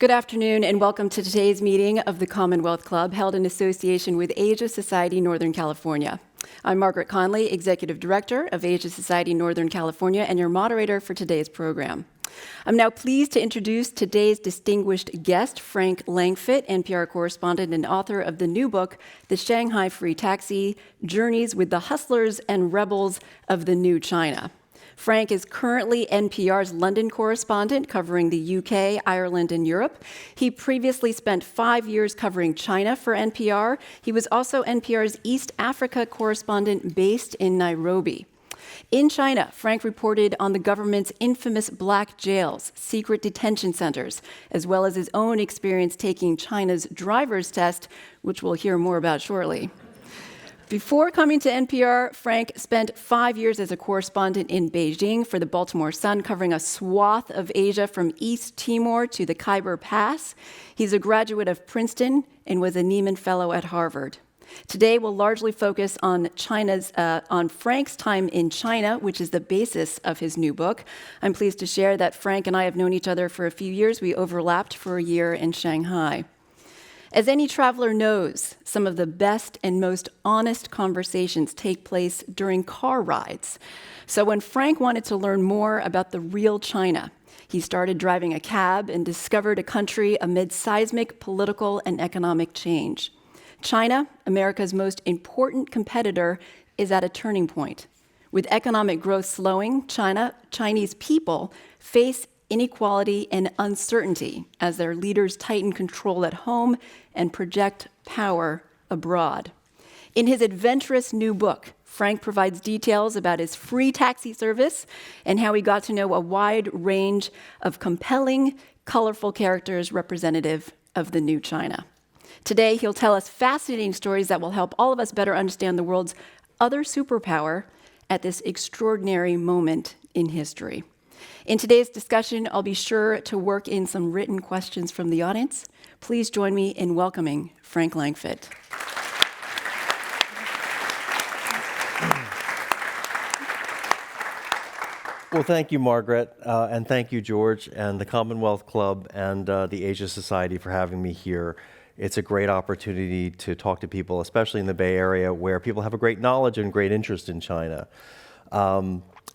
Good afternoon and welcome to today's meeting of the Commonwealth Club held in association with Asia Society Northern California. I'm Margaret Conley, Executive Director of Asia Society Northern California and your moderator for today's program. I'm now pleased to introduce today's distinguished guest, Frank Langfitt, NPR correspondent and author of the new book, The Shanghai Free Taxi: Journeys with the Hustlers and Rebels of the New China. Frank is currently NPR's London correspondent covering the UK, Ireland, and Europe. He previously spent 5 years covering China for NPR. He was also NPR's East Africa correspondent based in Nairobi. In China, Frank reported on the government's infamous black jails, secret detention centers, as well as his own experience taking China's driver's test, which we'll hear more about shortly. Before coming to NPR, Frank spent 5 years as a correspondent in Beijing for the Baltimore Sun, covering a swath of Asia from East Timor to the Khyber Pass. He's a graduate of Princeton and was a Nieman Fellow at Harvard. Today, we'll largely focus on Frank's time in China, which is the basis of his new book. I'm pleased to share that Frank and I have known each other for a few years. We overlapped for a year in Shanghai. As any traveler knows, some of the best and most honest conversations take place during car rides. So when Frank wanted to learn more about the real China, he started driving a cab and discovered a country amid seismic political and economic change. China, America's most important competitor, is at a turning point. With economic growth slowing, Chinese people face inequality and uncertainty as their leaders tighten control at home and project power abroad. In his adventurous new book, Frank provides details about his free taxi service and how he got to know a wide range of compelling, colorful characters representative of the new China. Today, he'll tell us fascinating stories that will help all of us better understand the world's other superpower at this extraordinary moment in history. In today's discussion, I'll be sure to work in some written questions from the audience. Please join me in welcoming Frank Langfitt. Well, thank you, Margaret, and thank you, George, and the Commonwealth Club and the Asia Society for having me here. It's a great opportunity to talk to people, especially in the Bay Area, where people have a great knowledge and great interest in China.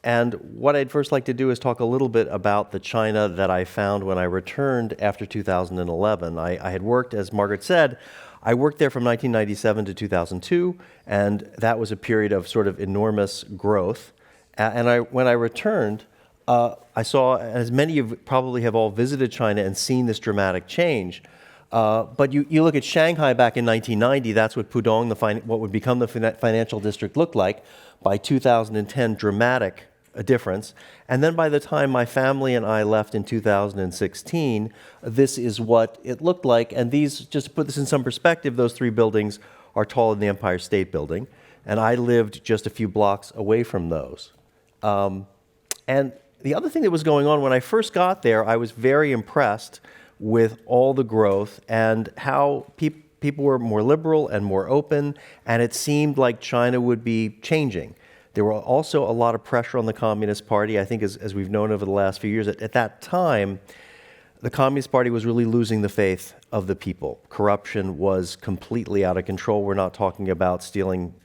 And what I'd first like to do is talk a little bit about the China that I found when I returned after 2011. I had worked, as Margaret said, I worked there from 1997 to 2002, and that was a period of sort of enormous growth. And when I returned, I saw, as many of you probably have all visited China and seen this dramatic change. But you look at Shanghai back in 1990, that's what Pudong, what would become the financial district, looked like. By 2010, dramatic difference. And then by the time my family and I left in 2016, this is what it looked like. And these, just to put this in some perspective, those three buildings are taller than the Empire State Building. And I lived just a few blocks away from those. And the other thing that was going on when I first got there, I was very impressed with all the growth and how people were more liberal and more open, and it seemed like China would be changing. There were also a lot of pressure on the Communist Party. I think as we've known over the last few years, at that time, the Communist Party was really losing the faith of the people. Corruption was completely out of control. We're not talking about stealing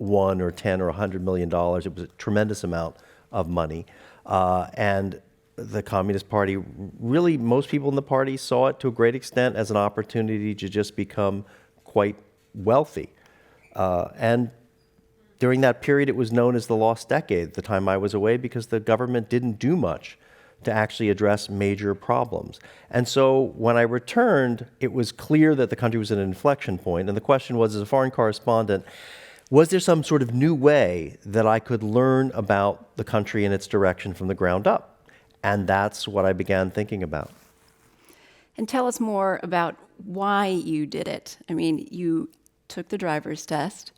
$1 or $10 or $100 million. It was a tremendous amount of money. And the Communist Party, really, most people in the party saw it to a great extent as an opportunity to just become quite wealthy. And during that period, it was known as the lost decade, the time I was away, because the government didn't do much to actually address major problems. And so when I returned, it was clear that the country was at an inflection point. And the question was, as a foreign correspondent, was there some sort of new way that I could learn about the country and its direction from the ground up? And that's what I began thinking about. And tell us more about why you did it. I mean, you took the driver's test.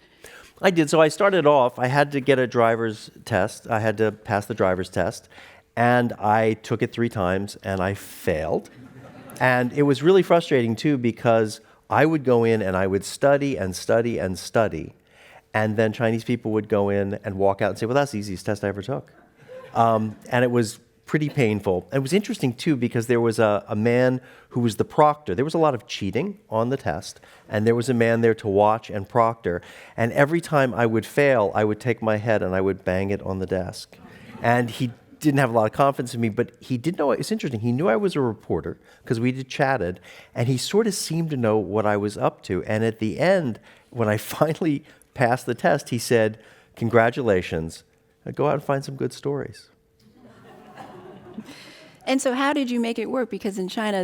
I did. So I started off, I had to get a driver's test. I had to pass the driver's test. And I took it 3 times, and I failed. And it was really frustrating, too, because I would go in and I would study and study and study. And then Chinese people would go in and walk out and say, well, that's the easiest test I ever took. And it was pretty painful. And it was interesting, too, because there was a man who was the proctor. There was a lot of cheating on the test, and there was a man there to watch and proctor. And every time I would fail, I would take my head and I would bang it on the desk. And he didn't have a lot of confidence in me, but he did know, it's interesting, he knew I was a reporter because we had chatted, and he sort of seemed to know what I was up to. And at the end, when I finally passed the test, he said, "Congratulations, go out and find some good stories." And so how did you make it work? Because in China,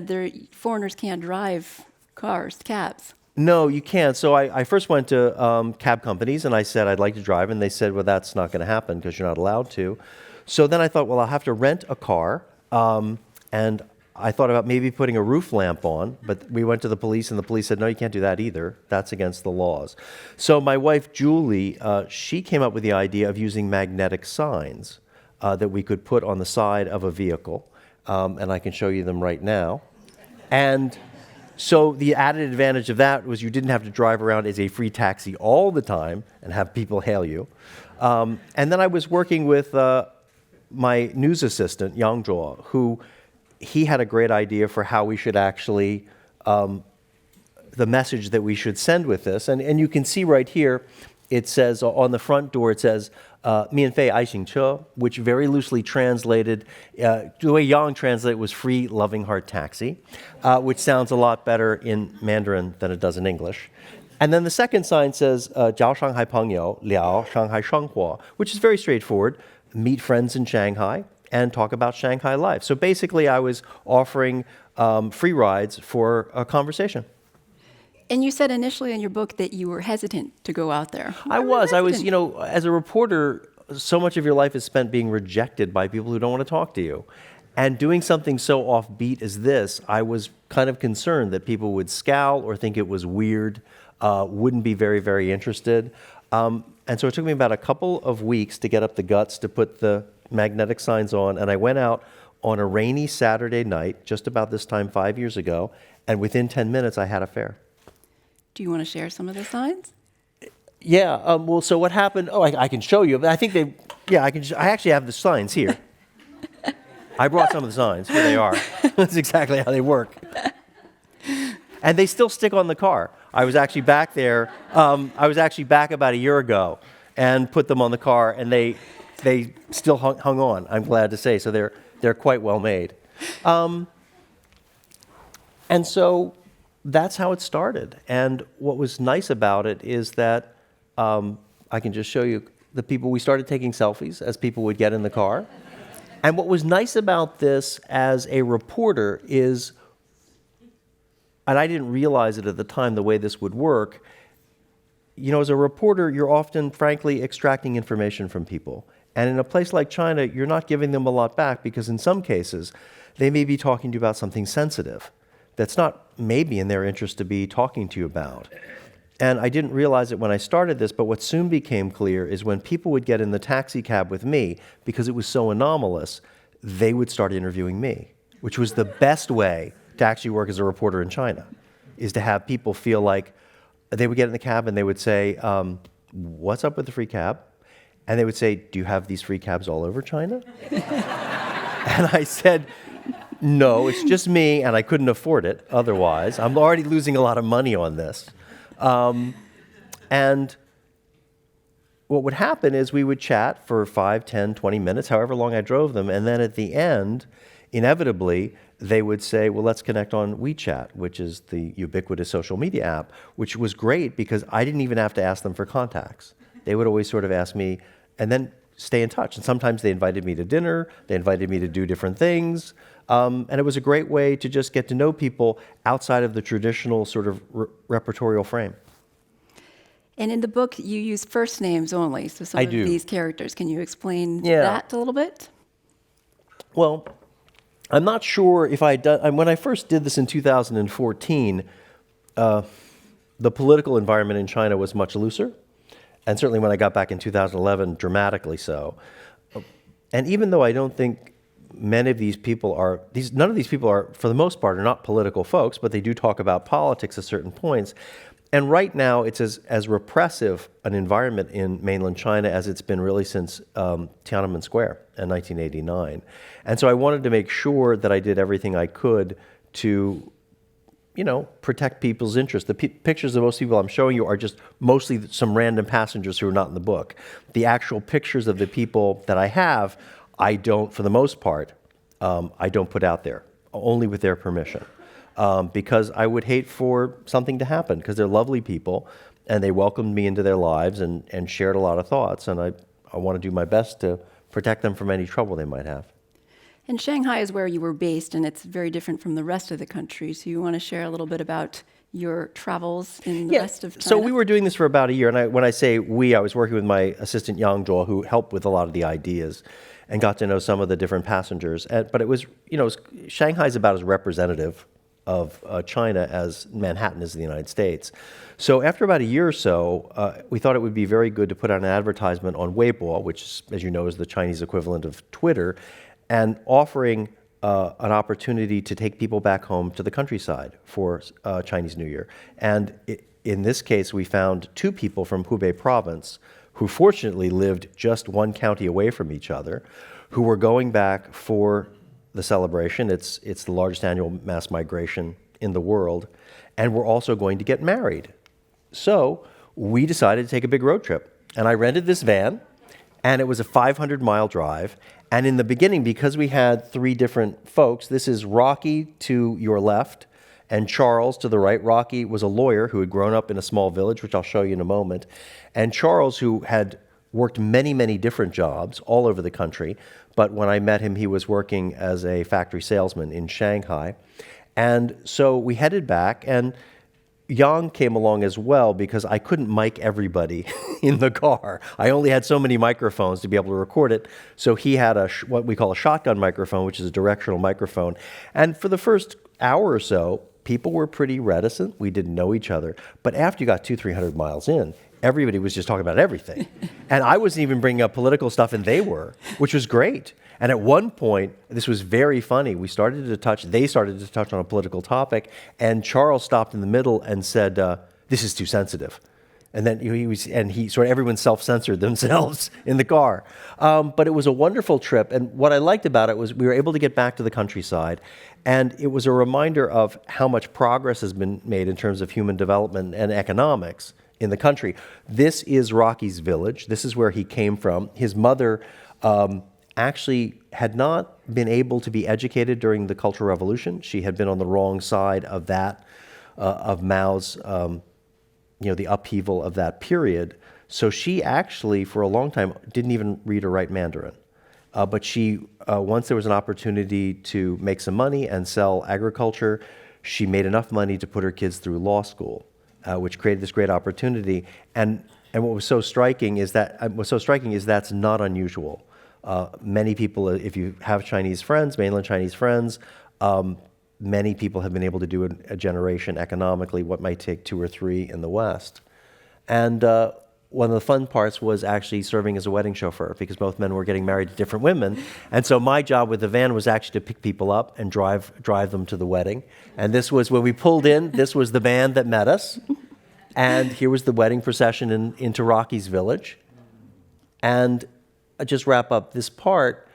foreigners can't drive cars, cabs. No, you can't. So I first went to cab companies, and I said I'd like to drive, and they said, well, that's not going to happen because you're not allowed to. So then I thought, well, I'll have to rent a car, and I thought about maybe putting a roof lamp on, but we went to the police, and the police said, no, you can't do that either. That's against the laws. So my wife, Julie, she came up with the idea of using magnetic signs that we could put on the side of a vehicle, and I can show you them right now. And so the added advantage of that was you didn't have to drive around as a free taxi all the time and have people hail you. And then I was working with my news assistant, Yang Zhuo, who he had a great idea for how we should actually, the message that we should send with this. And you can see right here, it says on the front door, it says, 免费爱情车, which very loosely translated, the way Yang translated was free loving heart taxi, which sounds a lot better in Mandarin than it does in English. And then the second sign says, 交上海朋友,聊上海生活, which is very straightforward, meet friends in Shanghai and talk about Shanghai life. So basically I was offering free rides for a conversation. And you said initially in your book that you were hesitant to go out there. I was, you know, as a reporter, so much of your life is spent being rejected by people who don't want to talk to you. And doing something so offbeat as this, I was kind of concerned that people would scowl or think it was weird, wouldn't be very, very interested. And so it took me about a couple of weeks to get up the guts to put the magnetic signs on. And I went out on a rainy Saturday night, just about this time 5 years ago, and within 10 minutes I had a fare. Do you want to share some of the signs? Yeah, well, so what happened, I can show you, but I think I actually have the signs here. I brought some of the signs, here they are. That's exactly how they work. And they still stick on the car. I was actually back there, about a year ago and put them on the car, and they still hung on, I'm glad to say, so they're quite well made. And so that's how it started. And what was nice about it is that I can just show you the people, we started taking selfies as people would get in the car. And what was nice about this as a reporter is, and I didn't realize it at the time the way this would work, you know, as a reporter, you're often, frankly, extracting information from people. And in a place like China, you're not giving them a lot back because in some cases, they may be talking to you about something sensitive that's not maybe in their interest to be talking to you about. And I didn't realize it when I started this, but what soon became clear is when people would get in the taxi cab with me, because it was so anomalous, they would start interviewing me, which was the best way to actually work as a reporter in China, is to have people feel like they would get in the cab and they would say, what's up with the free cab? And they would say, do you have these free cabs all over China? And I said, no, it's just me, and I couldn't afford it otherwise. I'm already losing a lot of money on this. And what would happen is we would chat for 5, 10, 20 minutes, however long I drove them, and then at the end, inevitably, they would say, well, let's connect on WeChat, which is the ubiquitous social media app, which was great because I didn't even have to ask them for contacts. They would always sort of ask me, and then stay in touch. And sometimes they invited me to dinner, they invited me to do different things. And it was a great way to just get to know people outside of the traditional sort of repertorial frame. And in the book, you use first names only, so some I of do. these characters. Can you explain Yeah. that a little bit? Well, I'm not sure if I'd done, when I first did this in 2014, the political environment in China was much looser. And certainly when I got back in 2011, dramatically so. And even though I don't think many of these people are, none of these people are, for the most part, are not political folks, but they do talk about politics at certain points. And right now, it's as repressive an environment in mainland China as it's been really since Tiananmen Square in 1989. And so I wanted to make sure that I did everything I could to, protect people's interests. The pictures of most people I'm showing you are just mostly some random passengers who are not in the book. The actual pictures of the people that I have, I don't, for the most part, I don't put out there, only with their permission. Because I would hate for something to happen, because they're lovely people, and they welcomed me into their lives and shared a lot of thoughts, and I want to do my best to protect them from any trouble they might have. And Shanghai is where you were based, and it's very different from the rest of the country. So you want to share a little bit about your travels in the rest of China? So we were doing this for about a year, and when I say we, I was working with my assistant Yang Zhuo, who helped with a lot of the ideas, and got to know some of the different passengers. But it was, Shanghai's about as representative of China as Manhattan is in the United States. So after about a year or so, we thought it would be very good to put out an advertisement on Weibo, which, as you know, is the Chinese equivalent of Twitter, and offering an opportunity to take people back home to the countryside for Chinese New Year. And in this case, we found two people from Hubei province who fortunately lived just one county away from each other, who were going back for the celebration. It's the largest annual mass migration in the world, and we're also going to get married. So we decided to take a big road trip, and I rented this van, and it was a 500-mile drive. And in the beginning, because we had three different folks, this is Rocky to your left, and Charles to the right. Rocky was a lawyer who had grown up in a small village, which I'll show you in a moment, and Charles, who had worked many, many different jobs all over the country. But when I met him, he was working as a factory salesman in Shanghai. And so we headed back, and Yang came along as well because I couldn't mic everybody in the car. I only had so many microphones to be able to record it. So he had what we call a shotgun microphone, which is a directional microphone. And for the first hour or so, people were pretty reticent. We didn't know each other. But after you got 200-300 miles in, everybody was just talking about everything. And I wasn't even bringing up political stuff, and they were, which was great. And at one point, this was very funny, they started to touch on a political topic, and Charles stopped in the middle and said, this is too sensitive. And then everyone self-censored themselves in the car. But it was a wonderful trip, and what I liked about it was we were able to get back to the countryside, and it was a reminder of how much progress has been made in terms of human development and economics in the country. This is Rocky's village. This is where he came from. His mother actually had not been able to be educated during the Cultural Revolution. She had been on the wrong side of that, of Mao's, the upheaval of that period. So she actually, for a long time, didn't even read or write Mandarin. But she, once there was an opportunity to make some money and sell agriculture, she made enough money to put her kids through law school, which created this great opportunity. And what was so striking is that's not unusual. Many people, if you have Chinese friends, mainland Chinese friends, many people have been able to do a generation economically what might take 2 or 3 in the West. And one of the fun parts was actually serving as a wedding chauffeur, because both men were getting married to different women. And so my job with the van was actually to pick people up and drive them to the wedding. And this was when we pulled in, this was the van that met us. And here was the wedding procession into Rocky's village. And I just wrap up this part.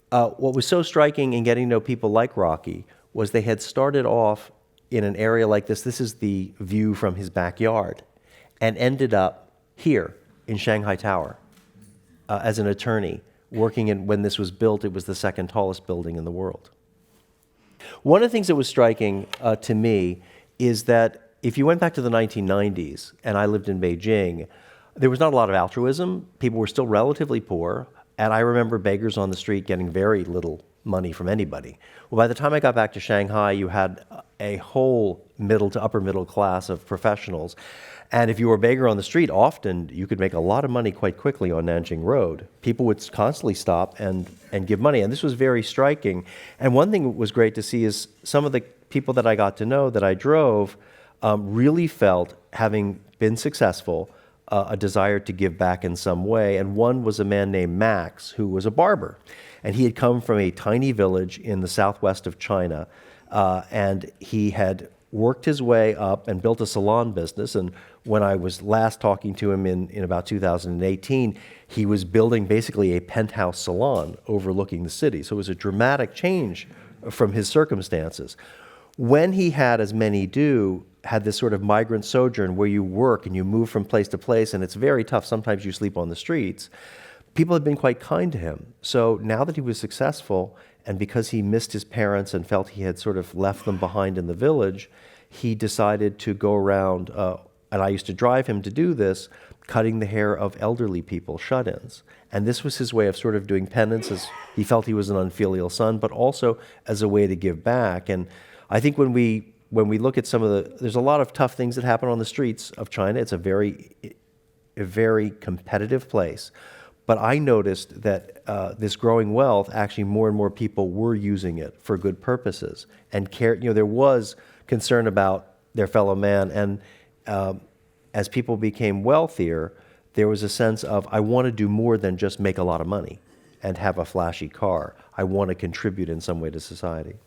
What was so striking in getting to know people like Rocky was they had started off in an area like this. This is the view from his backyard, and ended up here in Shanghai Tower as an attorney, working in, when this was built, it was the second tallest building in the world. One of the things that was striking to me is that if you went back to the 1990s, and I lived in Beijing, there was not a lot of altruism. People were still relatively poor. And I remember beggars on the street getting very little money from anybody. Well, by the time I got back to Shanghai, you had a whole middle to upper middle class of professionals. And if you were a beggar on the street, often you could make a lot of money quite quickly on Nanjing Road. People would constantly stop and give money. And this was very striking. And one thing that was great to see is some of the people that I got to know that I drove really felt, having been successful, a desire to give back in some way. And one was a man named Max, who was a barber. And he had come from a tiny village in the southwest of China. And he had worked his way up and built a salon business. And when I was last talking to him in about 2018, he was building basically a penthouse salon overlooking the city. So it was a dramatic change from his circumstances. When he had, as many do, had this sort of migrant sojourn where you work and you move from place to place, and it's very tough. Sometimes you sleep on the streets. People had been quite kind to him. So now that he was successful, and because he missed his parents and felt he had sort of left them behind in the village, he decided to go around, and I used to drive him to do this, cutting the hair of elderly people, shut-ins. And this was his way of sort of doing penance, as he felt he was an unfilial son, but also as a way to give back. And I think when we look at some of there's a lot of tough things that happen on the streets of China. It's a very competitive place. But I noticed that this growing wealth, actually more and more people were using it for good purposes. And there was concern about their fellow man. And as people became wealthier, there was a sense of, I want to do more than just make a lot of money and have a flashy car. I want to contribute in some way to society.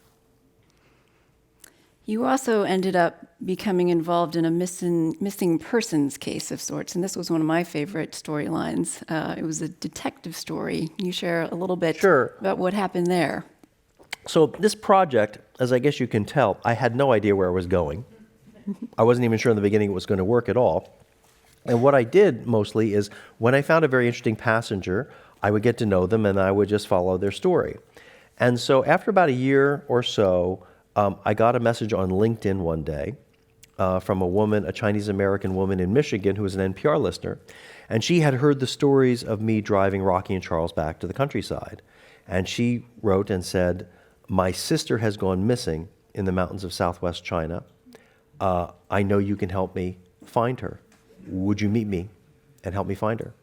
You also ended up becoming involved in a missing persons case of sorts, and this was one of my favorite storylines. It was a detective story. Can you share a little bit Sure. about what happened there? So this project, as I guess you can tell, I had no idea where it was going. I wasn't even sure in the beginning it was going to work at all. And what I did mostly is when I found a very interesting passenger, I would get to know them and I would just follow their story. And so after about a year or so, I got a message on LinkedIn one day from a Chinese-American woman in Michigan who was an NPR listener. And she had heard the stories of me driving Rocky and Charles back to the countryside. And she wrote and said, "My sister has gone missing in the mountains of southwest China. I know you can help me find her. Would you meet me and help me find her?"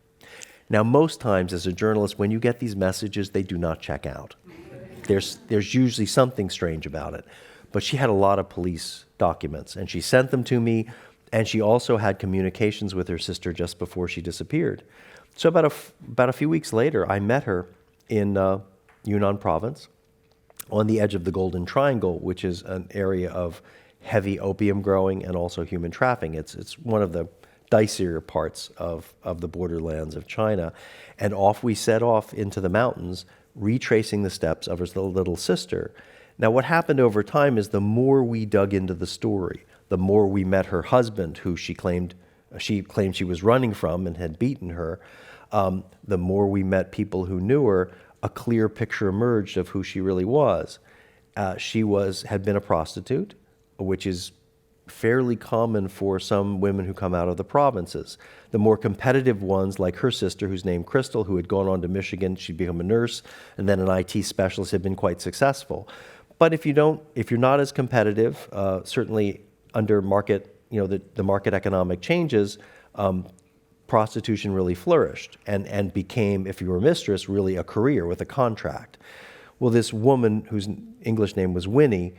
Now, most times as a journalist, when you get these messages, they do not check out. There's usually something strange about it. But she had a lot of police documents, and she sent them to me, and she also had communications with her sister just before she disappeared. So about a few weeks later, I met her in Yunnan province on the edge of the Golden Triangle, which is an area of heavy opium growing and also human trafficking. It's one of the dicier parts of the borderlands of China. And off we set off into the mountains, retracing the steps of her little sister. Now, what happened over time is the more we dug into the story, the more we met her husband, who she claimed she was running from and had beaten her, the more we met people who knew her, a clear picture emerged of who she really was. She had been a prostitute, which is fairly common for some women who come out of the provinces. The more competitive ones, like her sister, who's named Crystal, who had gone on to Michigan, she'd become a nurse, and then an IT specialist, had been quite successful. But if you're not as competitive, certainly under the market economic changes, prostitution really flourished and became, if you were a mistress, really a career with a contract. Well, this woman, whose English name was Winnie,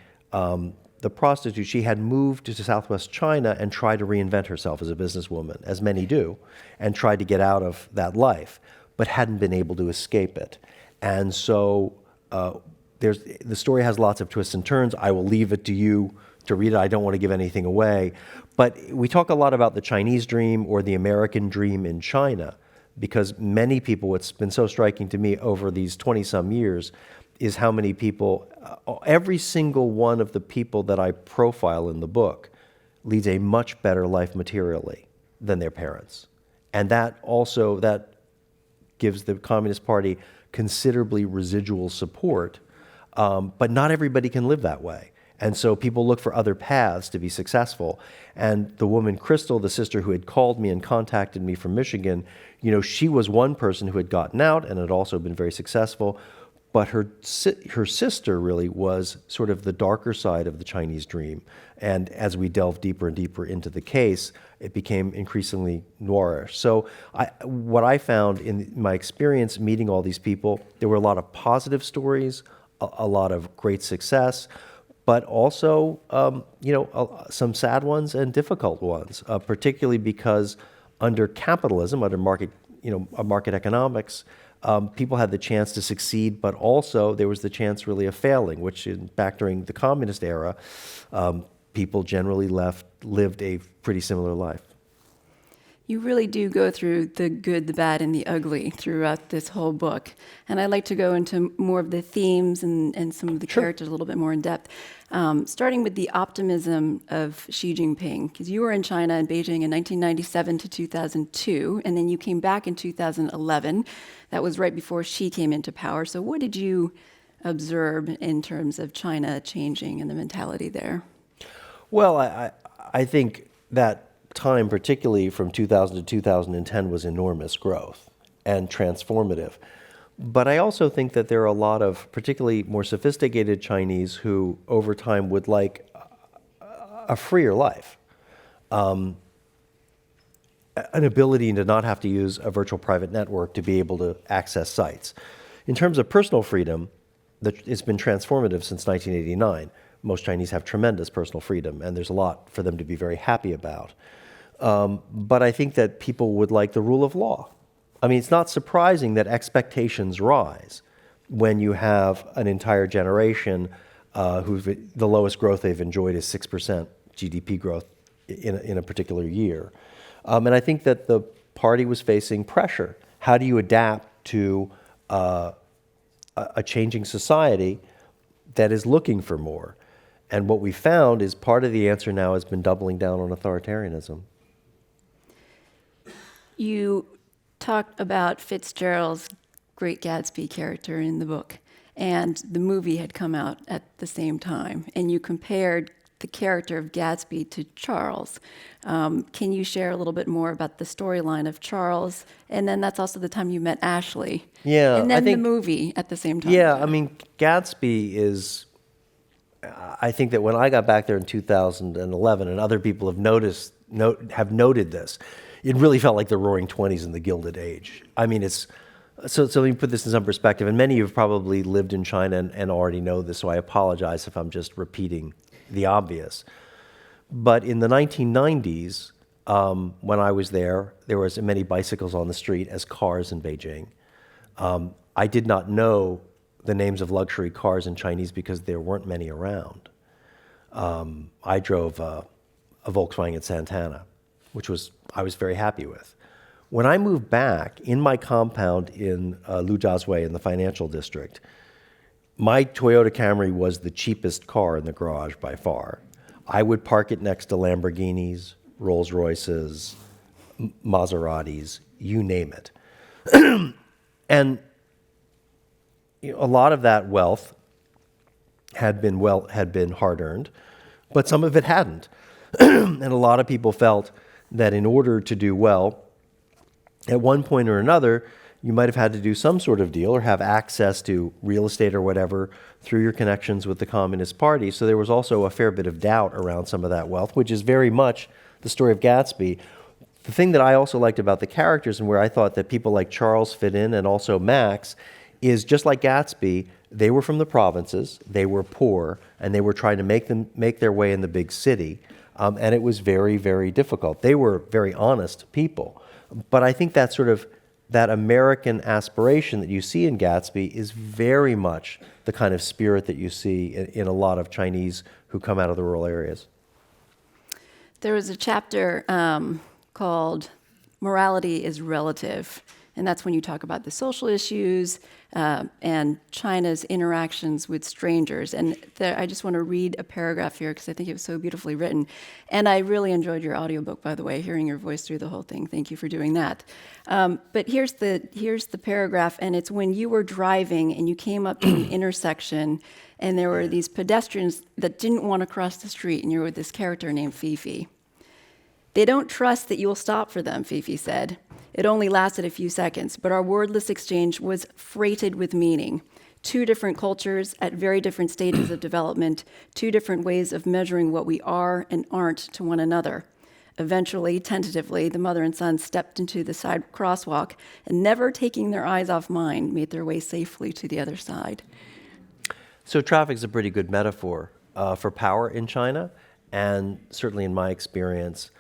the prostitute, she had moved to southwest China and tried to reinvent herself as a businesswoman, as many do, and tried to get out of that life, but hadn't been able to escape it. And so the story has lots of twists and turns. I will leave it to you to read it. I don't want to give anything away. But we talk a lot about the Chinese dream or the American dream in China, because many people, what's been so striking to me over these 20-some years is how many people, every single one of the people that I profile in the book leads a much better life materially than their parents. And that gives the Communist Party considerably residual support, but not everybody can live that way. And so people look for other paths to be successful. And the woman, Crystal, the sister who had called me and contacted me from Michigan, she was one person who had gotten out and had also been very successful. But her sister really was sort of the darker side of the Chinese dream. And as we delved deeper and deeper into the case, it became increasingly noirish. So what I found in my experience meeting all these people, there were a lot of positive stories, a lot of great success, but also some sad ones and difficult ones, particularly because under capitalism, under market economics, people had the chance to succeed, but also there was the chance really of failing, which back during the communist era, people generally lived a pretty similar life. You really do go through the good, the bad, and the ugly throughout this whole book. And I'd like to go into more of the themes and some of the characters a little bit more in depth. Starting with the optimism of Xi Jinping, because you were in China and Beijing in 1997 to 2002, and then you came back in 2011. That was right before Xi came into power. So what did you observe in terms of China changing and the mentality there? Well, I think that time, particularly from 2000 to 2010, was enormous growth and transformative. But I also think that there are a lot of particularly more sophisticated Chinese who over time would like a freer life, an ability to not have to use a virtual private network to be able to access sites. In terms of personal freedom, it's been transformative since 1989. Most Chinese have tremendous personal freedom, and there's a lot for them to be very happy about. But I think that people would like the rule of law. I mean, it's not surprising that expectations rise when you have an entire generation the lowest growth they've enjoyed is 6% GDP growth in a particular year. And I think that the party was facing pressure. How do you adapt to a changing society that is looking for more? And what we found is part of the answer now has been doubling down on authoritarianism. You talked about Fitzgerald's Great Gatsby character in the book, and the movie had come out at the same time, and you compared the character of Gatsby to Charles. Can you share a little bit more about the storyline of Charles? And then that's also the time you met Ashley. Yeah, and then I think, the movie at the same time. Yeah, I mean, Gatsby is, I think that when I got back there in 2011, and other people have noted this, it really felt like the Roaring '20s in the Gilded Age. I mean, so let me put this in some perspective, and many of you have probably lived in China and already know this, so I apologize if I'm just repeating the obvious. But in the 1990s, when I was there were as many bicycles on the street as cars in Beijing. I did not know the names of luxury cars in Chinese because there weren't many around. I drove a Volkswagen Santana, which I was very happy with. When I moved back in my compound in Lujiazui in the financial district, my Toyota Camry was the cheapest car in the garage by far. I would park it next to Lamborghinis, Rolls Royces, Maseratis, you name it. And a lot of that wealth had been hard-earned, but some of it hadn't. And a lot of people felt that in order to do well, at one point or another, you might have had to do some sort of deal or have access to real estate or whatever through your connections with the Communist Party. So there was also a fair bit of doubt around some of that wealth, which is very much the story of Gatsby. The thing that I also liked about the characters and where I thought that people like Charles fit in and also Max is just like Gatsby, they were from the provinces, they were poor, and they were trying to make their way in the big city. And it was very, very difficult. They were very honest people. But I think that sort of that American aspiration that you see in Gatsby is very much the kind of spirit that you see in a lot of Chinese who come out of the rural areas. There was a chapter called Morality is Relative, and that's when you talk about the social issues and China's interactions with strangers. And I just want to read a paragraph here because I think it was so beautifully written. And I really enjoyed your audiobook, by the way, hearing your voice through the whole thing. Thank you for doing that. But here's the paragraph, and it's when you were driving and you came up to an intersection and there were these pedestrians that didn't want to cross the street, and you were with this character named Fifi. They don't trust that you will stop for them, Fifi said. It only lasted a few seconds, but our wordless exchange was freighted with meaning. Two different cultures at very different stages of development, two different ways of measuring what we are and aren't to one another. Eventually, tentatively, the mother and son stepped into the side crosswalk and, never taking their eyes off mine, made their way safely to the other side. So traffic is a pretty good metaphor for power in China, and certainly in my experience,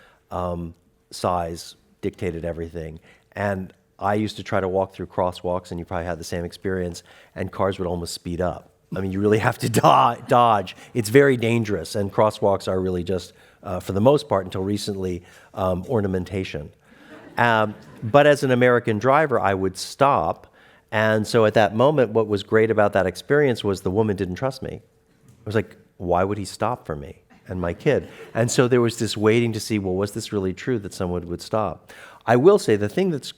size dictated everything. And I used to try to walk through crosswalks, and you probably had the same experience, and cars would almost speed up I mean, you really have to dodge. It's very dangerous, and crosswalks are really just, for the most part, until recently, ornamentation. But as an American driver, I would stop. And so at that moment, what was great about that experience was the woman didn't trust me. I was like, why would he stop for me and my kid? And so there was this waiting to see, well, was this really true that someone would stop? I will say the thing that's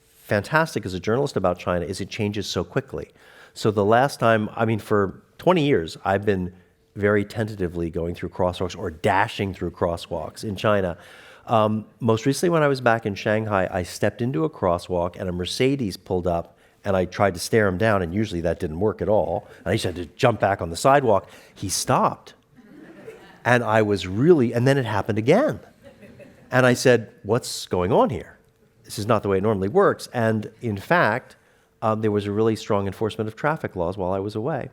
fantastic as a journalist about China is it changes so quickly. So the last time, I mean, for 20 years, I've been very tentatively going through crosswalks or dashing through crosswalks in China. Most recently, when I was back in Shanghai, I stepped into a crosswalk and a Mercedes pulled up, and I tried to stare him down, and usually that didn't work at all. And I just had to jump back on the sidewalk. He stopped. And I was really, and then it happened again. And I said, what's going on here? This is not the way it normally works. And in fact, there was a really strong enforcement of traffic laws while I was away.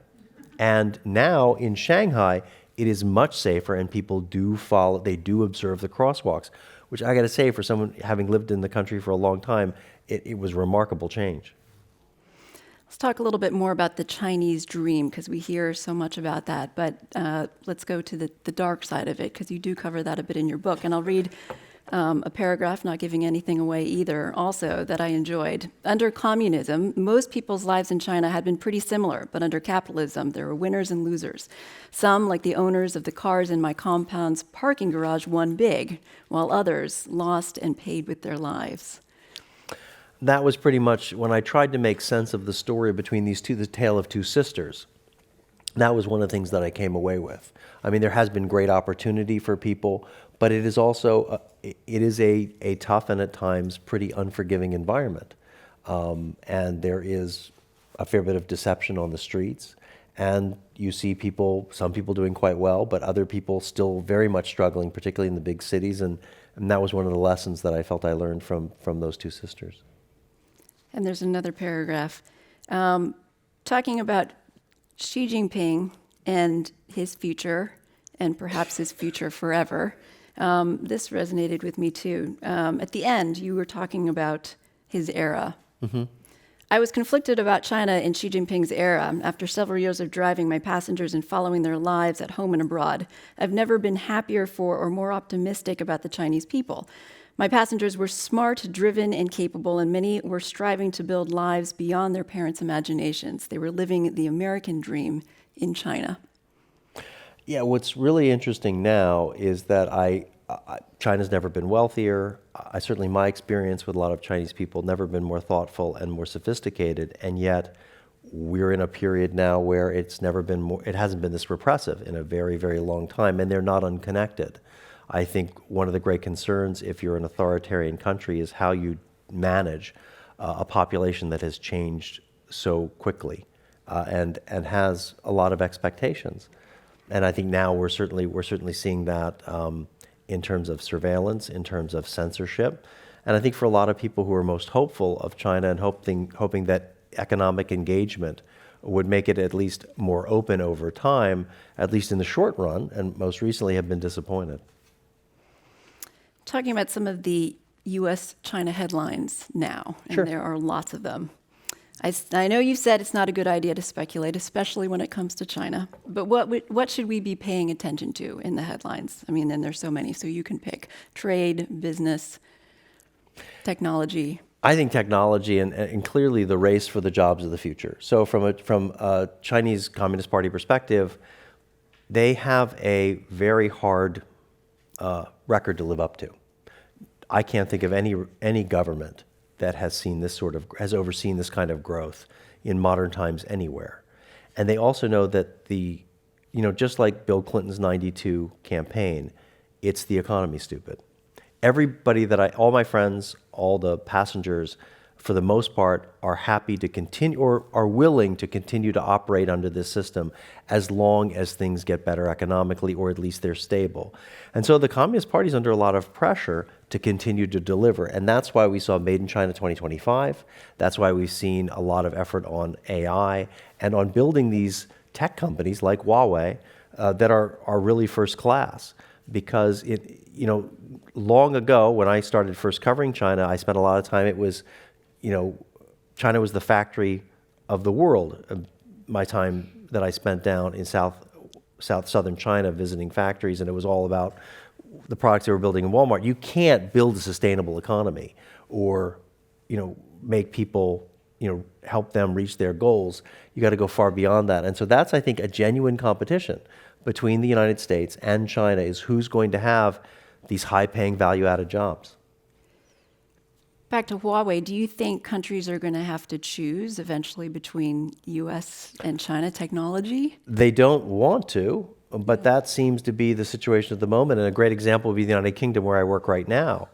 And now in Shanghai, it is much safer, and people do follow, they do observe the crosswalks, which I got to say, for someone having lived in the country for a long time, it was a remarkable change. Let's talk a little bit more about the Chinese dream, because we hear so much about that. But let's go to the dark side of it, because you do cover that a bit in your book. And I'll read a paragraph, not giving anything away either, also that I enjoyed. Under communism, most people's lives in China had been pretty similar, but under capitalism, there were winners and losers. Some, like the owners of the cars in my compound's parking garage, won big, while others lost and paid with their lives. That was pretty much when I tried to make sense of the story between these two, the tale of two sisters. That was one of the things that I came away with. I mean, there has been great opportunity for people, but it is also it is a tough and at times pretty unforgiving environment, and there is a fair bit of deception on the streets. And you see people, some people doing quite well, but other people still very much struggling, particularly in the big cities. And that was one of the lessons that I felt I learned from those two sisters. And there's another paragraph talking about Xi Jinping and his future, and perhaps his future forever. This resonated with me too. At the end, you were talking about his era. Mm-hmm. I was conflicted about China in Xi Jinping's era. After several years of driving my passengers and following their lives at home and abroad, I've never been happier for or more optimistic about the Chinese people. My passengers were smart, driven, and capable, and many were striving to build lives beyond their parents' imaginations. They were living the American dream in China. Yeah, what's really interesting now is that China's never been wealthier. Certainly my experience with a lot of Chinese people, never been more thoughtful and more sophisticated, and yet we're in a period now where it hasn't been this repressive in a very, very long time, and they're not unconnected. I think one of the great concerns, if you're an authoritarian country, is how you manage a population that has changed so quickly and has a lot of expectations. And I think now we're certainly seeing that in terms of surveillance, in terms of censorship. And I think for a lot of people who are most hopeful of China and hoping that economic engagement would make it at least more open over time, at least in the short run, and most recently have been disappointed. Talking about some of the U.S.-China headlines now, and Sure. There are lots of them. I know you said it's not a good idea to speculate, especially when it comes to China, but what should we be paying attention to in the headlines? I mean, then there's so many, so you can pick. Trade, business, technology. I think technology and clearly the race for the jobs of the future. So from a Chinese Communist Party perspective, they have a very hard record to live up to. I can't think of any government that has overseen this kind of growth in modern times anywhere. And they also know that just like Bill Clinton's 92 campaign, it's the economy, stupid. Everybody all my friends, all the passengers, for the most part, are happy to continue or are willing to continue to operate under this system as long as things get better economically, or at least they're stable. And so the Communist Party is under a lot of pressure to continue to deliver. And that's why we saw Made in China 2025. That's why we've seen a lot of effort on AI and on building these tech companies like Huawei that are really first class. Because long ago, when I started first covering China, I spent a lot of time, China was the factory of the world. my time that I spent down in southern China visiting factories, and it was all about the products they were building in Walmart. You can't build a sustainable economy or, make people, help them reach their goals. You got to go far beyond that. And so that's, I think, a genuine competition between the United States and China is who's going to have these high-paying, value-added jobs. Back to Huawei, do you think countries are going to have to choose eventually between U.S. and China technology? They don't want to, but that seems to be the situation at the moment. And a great example would be the United Kingdom, where I work right now.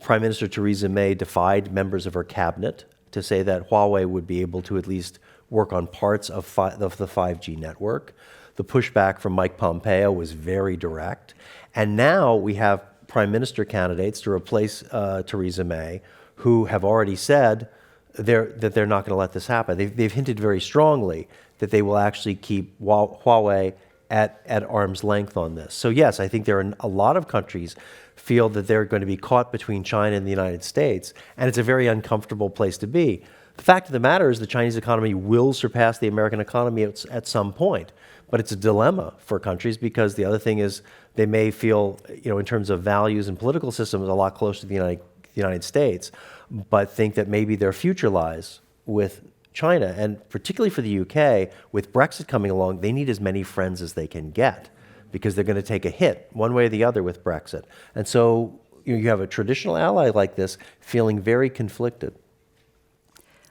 Prime Minister Theresa May defied members of her cabinet to say that Huawei would be able to at least work on parts of the 5G network. The pushback from Mike Pompeo was very direct. And now we have prime minister candidates to replace Theresa May who have already said that they're not going to let this happen. They've hinted very strongly that they will actually keep Huawei at arm's length on this. So yes, I think there are a lot of countries feel that they're going to be caught between China and the United States, and it's a very uncomfortable place to be. The fact of the matter is the Chinese economy will surpass the American economy at some point, but it's a dilemma for countries because the other thing is they may feel, in terms of values and political systems, a lot closer to the United States, but think that maybe their future lies with China. And particularly for the UK, with Brexit coming along, they need as many friends as they can get because they're going to take a hit one way or the other with Brexit. And so you have a traditional ally like this feeling very conflicted.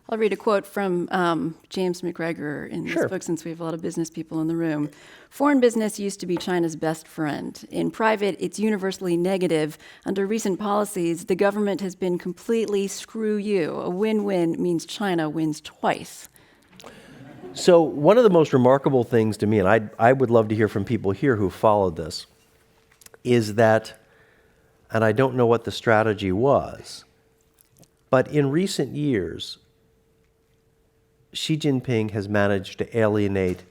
I'll read a quote from James McGregor in this book, since we have a lot of business people in the room. Foreign business used to be China's best friend. In private, it's universally negative. Under recent policies, the government has been completely screw you. A win-win means China wins twice. So one of the most remarkable things to me, and I would love to hear from people here who followed this, is that, and I don't know what the strategy was, but in recent years, Xi Jinping has managed to alienate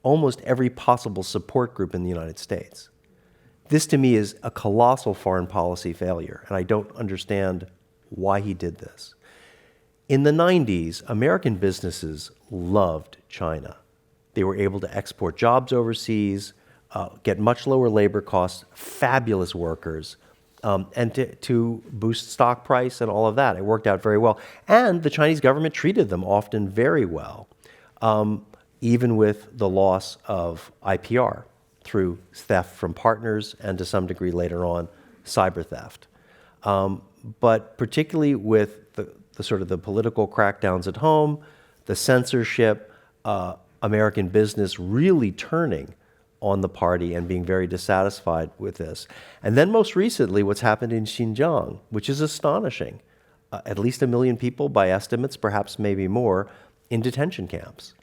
almost every possible support group in the United States. This, to me, is a colossal foreign policy failure, and I don't understand why he did this. In the 90s, American businesses loved China. They were able to export jobs overseas, get much lower labor costs, fabulous workers, and to boost stock price and all of that. It worked out very well. And the Chinese government treated them often very well, even with the loss of IPR through theft from partners and to some degree later on, cyber theft. But particularly with the sort of the political crackdowns at home, the censorship, American business really turning on the party and being very dissatisfied with this. And then most recently, what's happened in Xinjiang, which is astonishing. At least 1 million people, by estimates, perhaps maybe more, in detention camps.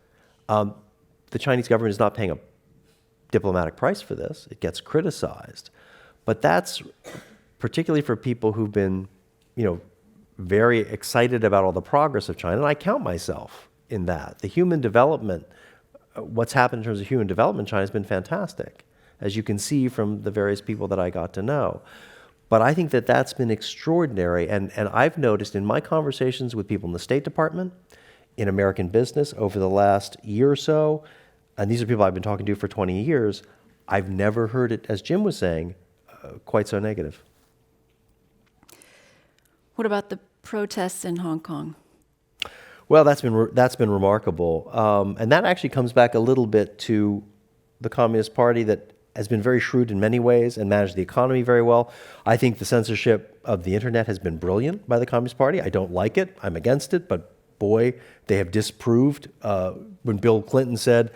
The Chinese government is not paying a diplomatic price for this. It gets criticized. But that's particularly for people who've been, very excited about all the progress of China, and I count myself in that. The human development, what's happened in terms of human development in China has been fantastic, as you can see from the various people that I got to know. But I think that that's been extraordinary, and I've noticed in my conversations with people in the State Department, in American business over the last year or so, and these are people I've been talking to for 20 years, I've never heard it, as Jim was saying, quite so negative. What about the protests in Hong Kong? Well, that's been remarkable, and that actually comes back a little bit to the Communist Party that has been very shrewd in many ways and managed the economy very well. I think the censorship of the internet has been brilliant by the Communist Party. I don't like it. I'm against it, but boy, they have disproved when Bill Clinton said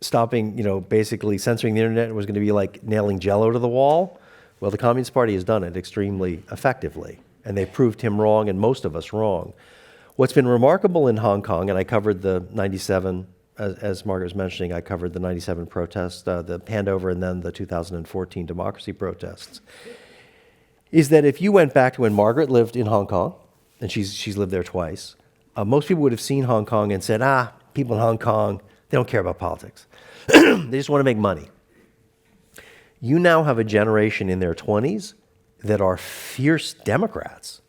stopping, basically censoring the internet was going to be like nailing Jell-O to the wall. Well, the Communist Party has done it extremely effectively, and they proved him wrong and most of us wrong. What's been remarkable in Hong Kong, and I covered the 97, as Margaret was mentioning, I covered the 97 protests, the handover, and then the 2014 democracy protests, is that if you went back to when Margaret lived in Hong Kong, and she's lived there twice, most people would have seen Hong Kong and said, people in Hong Kong, they don't care about politics. They just want to make money. You now have a generation in their 20s that are fierce Democrats.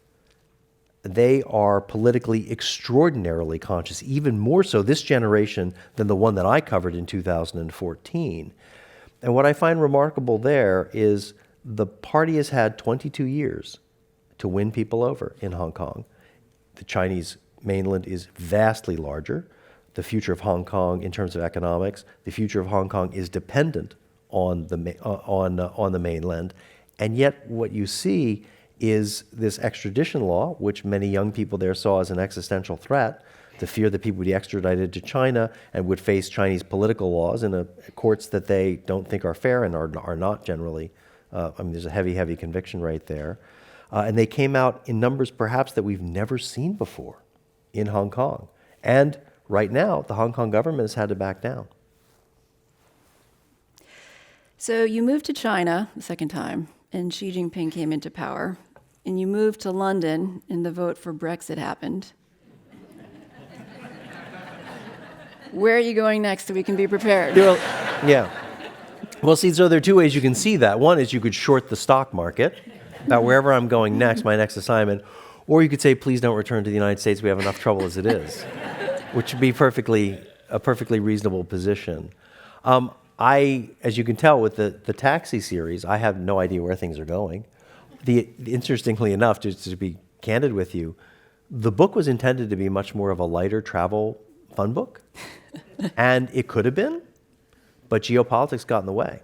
they are politically extraordinarily conscious, even more so this generation than the one that I covered in 2014. And what I find remarkable there is the party has had 22 years to win people over in Hong Kong. The Chinese mainland is vastly larger. The future of Hong Kong, in terms of economics, the future of Hong Kong is dependent on the mainland. And yet what you see is this extradition law, which many young people there saw as an existential threat, the fear that people would be extradited to China and would face Chinese political laws in courts that they don't think are fair and are not generally. There's a heavy, heavy conviction rate there. And they came out in numbers perhaps that we've never seen before in Hong Kong. And right now, the Hong Kong government has had to back down. So you moved to China the second time, and Xi Jinping came into power. And you moved to London, and the vote for Brexit happened. Where are you going next so we can be prepared? Yeah. Well, see, so there are two ways you can see that. One is you could short the stock market about wherever I'm going next, my next assignment, or you could say, please don't return to the United States. We have enough trouble as it is, which would be a perfectly reasonable position. As you can tell with the Taxi series, I have no idea where things are going. Interestingly enough, just to be candid with you, the book was intended to be much more of a lighter travel fun book, and it could have been, but geopolitics got in the way.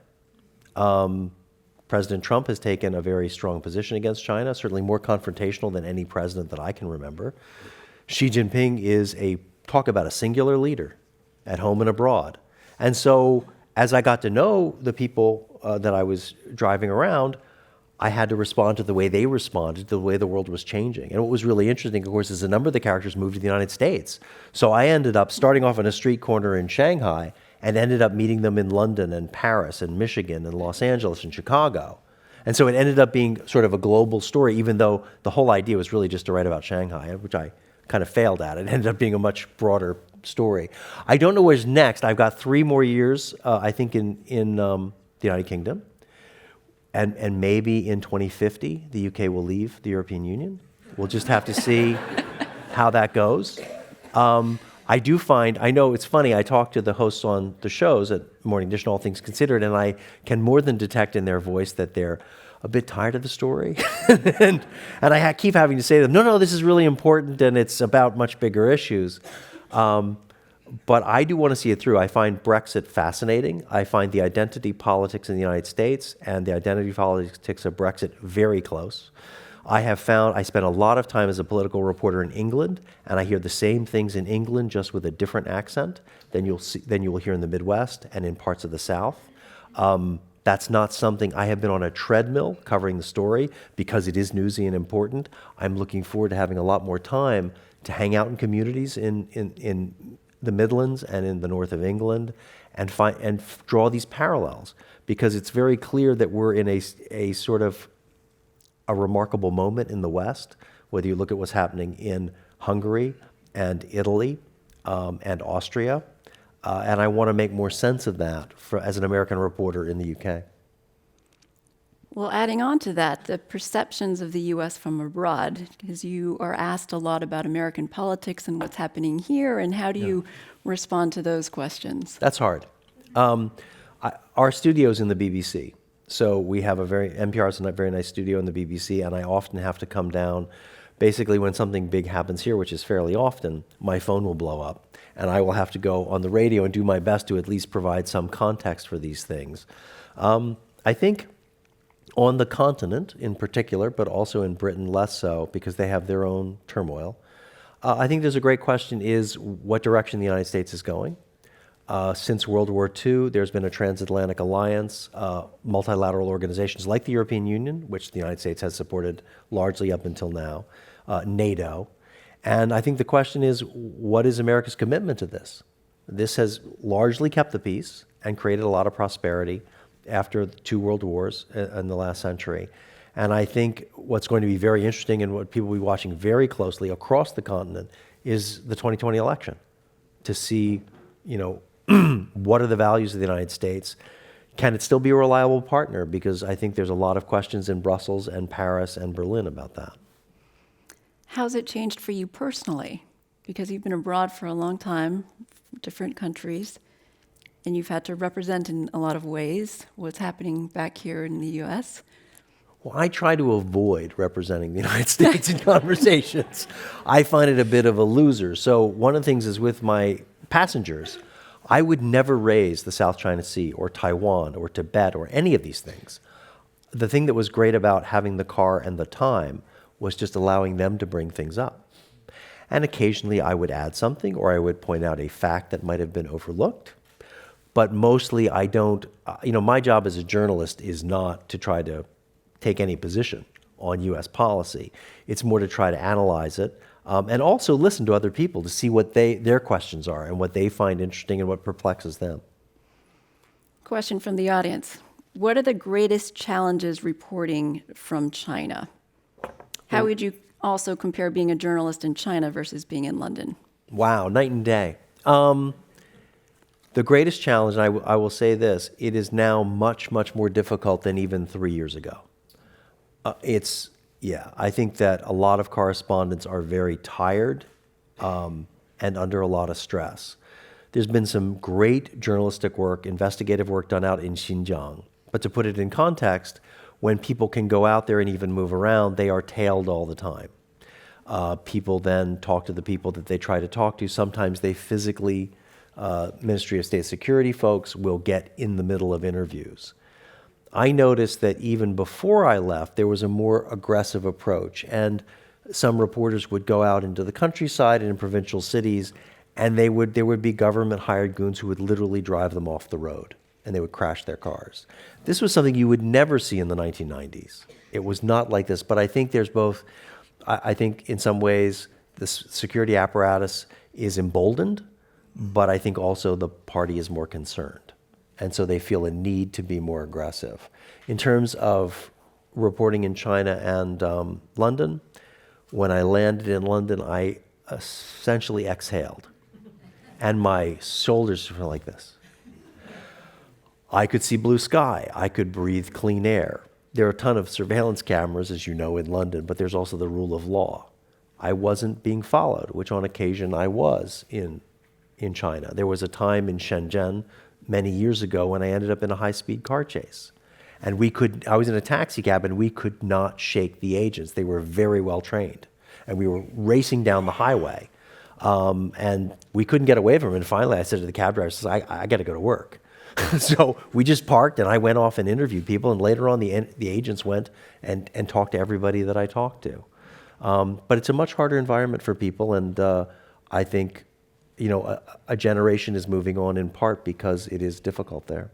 President Trump has taken a very strong position against China, certainly more confrontational than any president that I can remember. Xi Jinping is talk about a singular leader at home and abroad. And so as I got to know the people that I was driving around, I had to respond to the way they responded to the way the world was changing. And what was really interesting, of course, is a number of the characters moved to the United States. So I ended up starting off on a street corner in Shanghai and ended up meeting them in London and Paris and Michigan and Los Angeles and Chicago. And so it ended up being sort of a global story, even though the whole idea was really just to write about Shanghai, which I kind of failed at. It ended up being a much broader story. I don't know where's next. I've got 3 more years, I think, in the United Kingdom. And maybe in 2050, the UK will leave the European Union. We'll just have to see how that goes. I know it's funny, I talk to the hosts on the shows at Morning Edition, All Things Considered, and I can more than detect in their voice that they're a bit tired of the story. and I keep having to say to them, no, this is really important and it's about much bigger issues. But I do want to see it through. I find Brexit fascinating. I find the identity politics in the United States and the identity politics of Brexit very close. I spent a lot of time as a political reporter in England, and I hear the same things in England, just with a different accent than you will hear in the Midwest and in parts of the South. That's not something. I have been on a treadmill covering the story because it is newsy and important. I'm looking forward to having a lot more time to hang out in communities in the Midlands and in the north of England, and draw these parallels, because it's very clear that we're in a sort of a remarkable moment in the West, whether you look at what's happening in Hungary and Italy and Austria, and I want to make more sense of that as an American reporter in the UK. Well, adding on to that, the perceptions of the U.S. from abroad, because you are asked a lot about American politics and what's happening here, and how do you respond to those questions? That's hard. Our studio's in the BBC, so we have NPR is a very nice studio in the BBC, and I often have to come down. Basically, when something big happens here, which is fairly often, my phone will blow up, and I will have to go on the radio and do my best to at least provide some context for these things. I think on the continent in particular, but also in Britain less so, because they have their own turmoil, I think there's a great question is what direction the United States is going. Since World War II, there's been a transatlantic alliance, multilateral organizations like the European Union, which the United States has supported largely up until now, NATO. And I think the question is, what is America's commitment to this? This has largely kept the peace and created a lot of prosperity after the 2 world wars in the last century. And I think what's going to be very interesting and what people will be watching very closely across the continent is the 2020 election, to see, what are the values of the United States? Can it still be a reliable partner? Because I think there's a lot of questions in Brussels and Paris and Berlin about that. How's it changed for you personally? Because you've been abroad for a long time, different countries, and you've had to represent in a lot of ways what's happening back here in the U.S. Well, I try to avoid representing the United States in conversations. I find it a bit of a loser. So one of the things is with my passengers, I would never raise the South China Sea or Taiwan or Tibet or any of these things. The thing that was great about having the car and the time was just allowing them to bring things up. And occasionally I would add something or I would point out a fact that might have been overlooked. But mostly I don't, my job as a journalist is not to try to take any position on U.S. policy. It's more to try to analyze it and also listen to other people to see what their questions are and what they find interesting and what perplexes them. Question from the audience. What are the greatest challenges reporting from China? How would you also compare being a journalist in China versus being in London? Wow, night and day. The greatest challenge, and I will say this, it is now much, much more difficult than even 3 years ago. I think that a lot of correspondents are very tired and under a lot of stress. There's been some great journalistic work, investigative work done out in Xinjiang. But to put it in context, when people can go out there and even move around, they are tailed all the time. People then talk to the people that they try to talk to. Sometimes they physically, Ministry of State Security folks will get in the middle of interviews. I noticed that even before I left, there was a more aggressive approach. And some reporters would go out into the countryside and in provincial cities, and there would be government-hired goons who would literally drive them off the road, and they would crash their cars. This was something you would never see in the 1990s. It was not like this, but I think there's both, I think in some ways the security apparatus is emboldened, but I think also the party is more concerned. And so they feel a need to be more aggressive. In terms of reporting in China and London, when I landed in London, I essentially exhaled. And my shoulders were like this. I could see blue sky. I could breathe clean air. There are a ton of surveillance cameras, as you know, in London, but there's also the rule of law. I wasn't being followed, which on occasion I was in China. There was a time in Shenzhen many years ago when I ended up in a high-speed car chase. And I was in a taxi cab and we could not shake the agents. They were very well trained. And we were racing down the highway. And we couldn't get away from it. And finally I said to the cab driver, I got to go to work. So we just parked and I went off and interviewed people. And later on the agents went and talked to everybody that I talked to. But it's a much harder environment for people. And I think a generation is moving on in part because it is difficult there.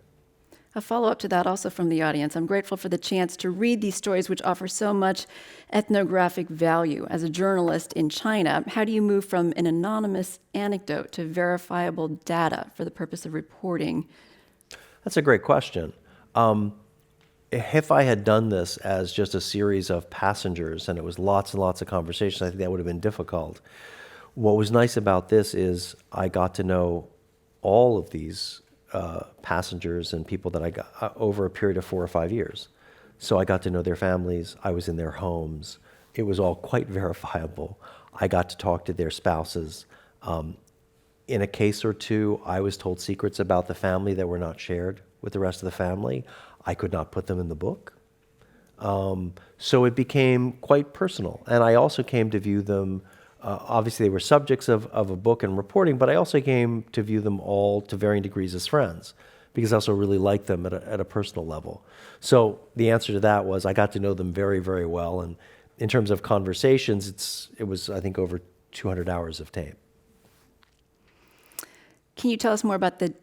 A follow-up to that also from the audience. I'm grateful for the chance to read these stories which offer so much ethnographic value. As a journalist in China, how do you move from an anonymous anecdote to verifiable data for the purpose of reporting? That's a great question. If I had done this as just a series of passengers and it was lots and lots of conversations, I think that would have been difficult. What was nice about this is I got to know all of these passengers and people that I got over a period of 4 or 5 years. So I got to know their families. I was in their homes. It was all quite verifiable. I got to talk to their spouses. In a case or two, I was told secrets about the family that were not shared with the rest of the family. I could not put them in the book. So it became quite personal. And I also came to view them, obviously they were subjects of a book and reporting, but I also came to view them all to varying degrees as friends, because I also really liked them at a personal level. So the answer to that was I got to know them very, very well. And in terms of conversations, it was, I think, over 200 hours of tape. Can you tell us more about the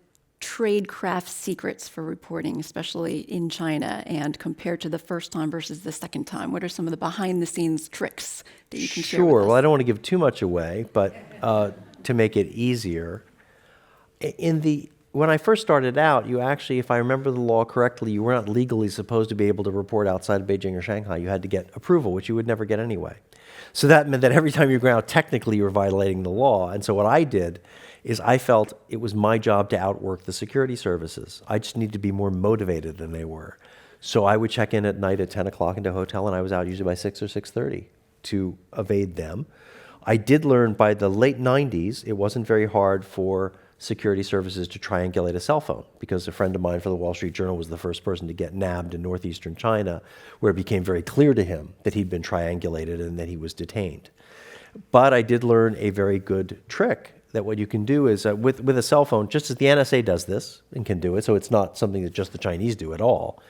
tradecraft secrets for reporting, especially in China, and compared to the first time versus the second time? What are some of the behind-the-scenes tricks that you can share with Sure. us? Well, I don't want to give too much away, but to make it easier, when I first started out, you actually, if I remember the law correctly, you were not legally supposed to be able to report outside of Beijing or Shanghai. You had to get approval, which you would never get anyway. So that meant that every time you were going out, technically you were violating the law. And so what I did is I felt it was my job to outwork the security services. I just needed to be more motivated than they were. So I would check in at night at 10 o'clock into a hotel, and I was out usually by 6 or 6:30. to evade them. I did learn by the late 90s, it wasn't very hard for security services to triangulate a cell phone, because a friend of mine for the Wall Street Journal was the first person to get nabbed in northeastern China, where it became very clear to him that he'd been triangulated and that he was detained. But I did learn a very good trick, that what you can do is, with a cell phone, just as the NSA does this and can do it, so it's not something that just the Chinese do at all,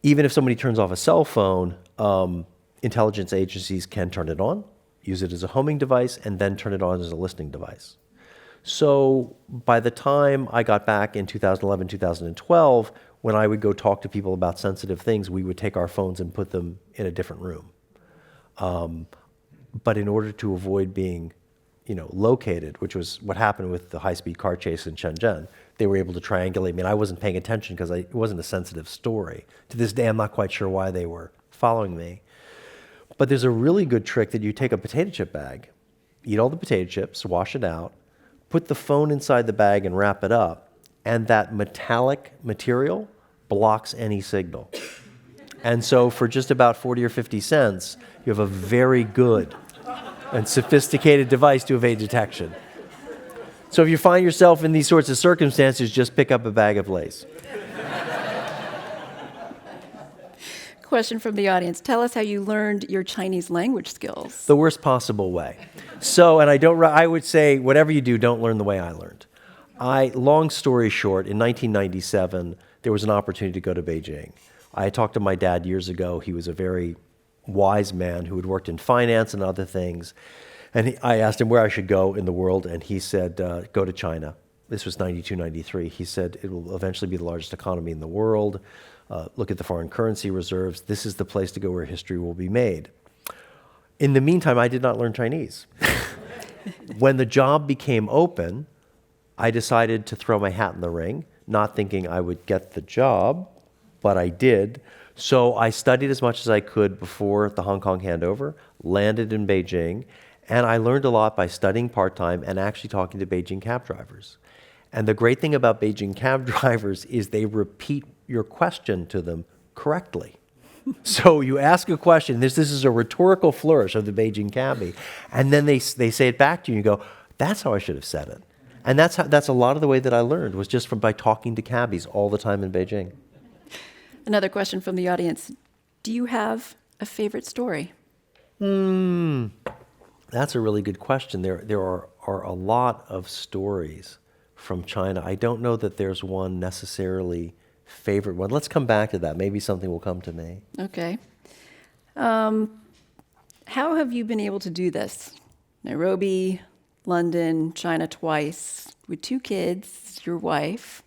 even if somebody turns off a cell phone, intelligence agencies can turn it on, use it as a homing device, and then turn it on as a listening device. So by the time I got back in 2011, 2012, when I would go talk to people about sensitive things, we would take our phones and put them in a different room. But in order to avoid being, located, which was what happened with the high-speed car chase in Shenzhen, they were able to triangulate me, and I wasn't paying attention because it wasn't a sensitive story. To this day, I'm not quite sure why they were following me. But there's a really good trick that you take a potato chip bag, eat all the potato chips, wash it out, put the phone inside the bag and wrap it up, and that metallic material blocks any signal. And so for just about 40 or 50 cents, you have a very good and sophisticated device to evade detection. So if you find yourself in these sorts of circumstances, just pick up a bag of Lay's. Question from the audience. Tell us how you learned your Chinese language skills. The worst possible way. So, and I would say, whatever you do, don't learn the way I learned. Long story short, in 1997, there was an opportunity to go to Beijing. I had talked to my dad years ago. He was a very wise man who had worked in finance and other things. And I asked him where I should go in the world, and he said, go to China. This was 92, 93. He said, it will eventually be the largest economy in the world. Look at the foreign currency reserves. This is the place to go where history will be made. In the meantime, I did not learn Chinese. When the job became open, I decided to throw my hat in the ring, not thinking I would get the job, but I did. So I studied as much as I could before the Hong Kong handover, landed in Beijing, and I learned a lot by studying part-time and actually talking to Beijing cab drivers. And the great thing about Beijing cab drivers is they repeat your question to them correctly. So you ask a question, this is a rhetorical flourish of the Beijing cabbie, and then they say it back to you and you go, that's how I should have said it. And that's a lot of the way that I learned, was just by talking to cabbies all the time in Beijing. Another question from the audience. Do you have a favorite story? That's a really good question. There are a lot of stories from China. I don't know that there's one necessarily favorite one. Let's come back to that. Maybe something will come to me. Okay. How have you been able to do this? Nairobi, London, China twice, with 2 kids, your wife,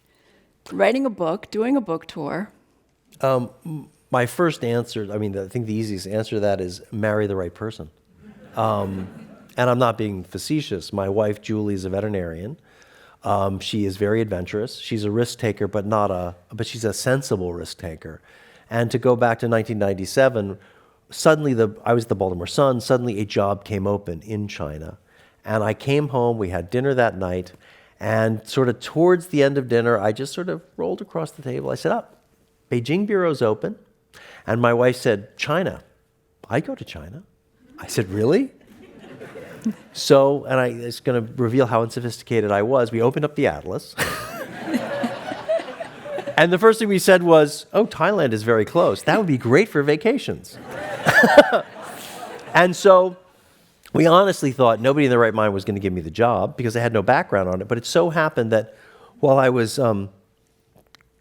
writing a book, doing a book tour. My first answer, I think the easiest answer to that is marry the right person. And I'm not being facetious. My wife, Julie, is a veterinarian. She is very adventurous. She's a risk taker, but she's a sensible risk taker. And to go back to 1997, suddenly I was at the Baltimore Sun. Suddenly a job came open in China. And I came home, we had dinner that night, and sort of towards the end of dinner, I just sort of rolled across the table. I said, Beijing Bureau's open. And my wife said, China. I go to China. I said, really? So, and it's going to reveal how unsophisticated I was. We opened up the atlas. And the first thing we said was, Thailand is very close. That would be great for vacations. And so we honestly thought nobody in their right mind was going to give me the job because I had no background on it. But it so happened that while I was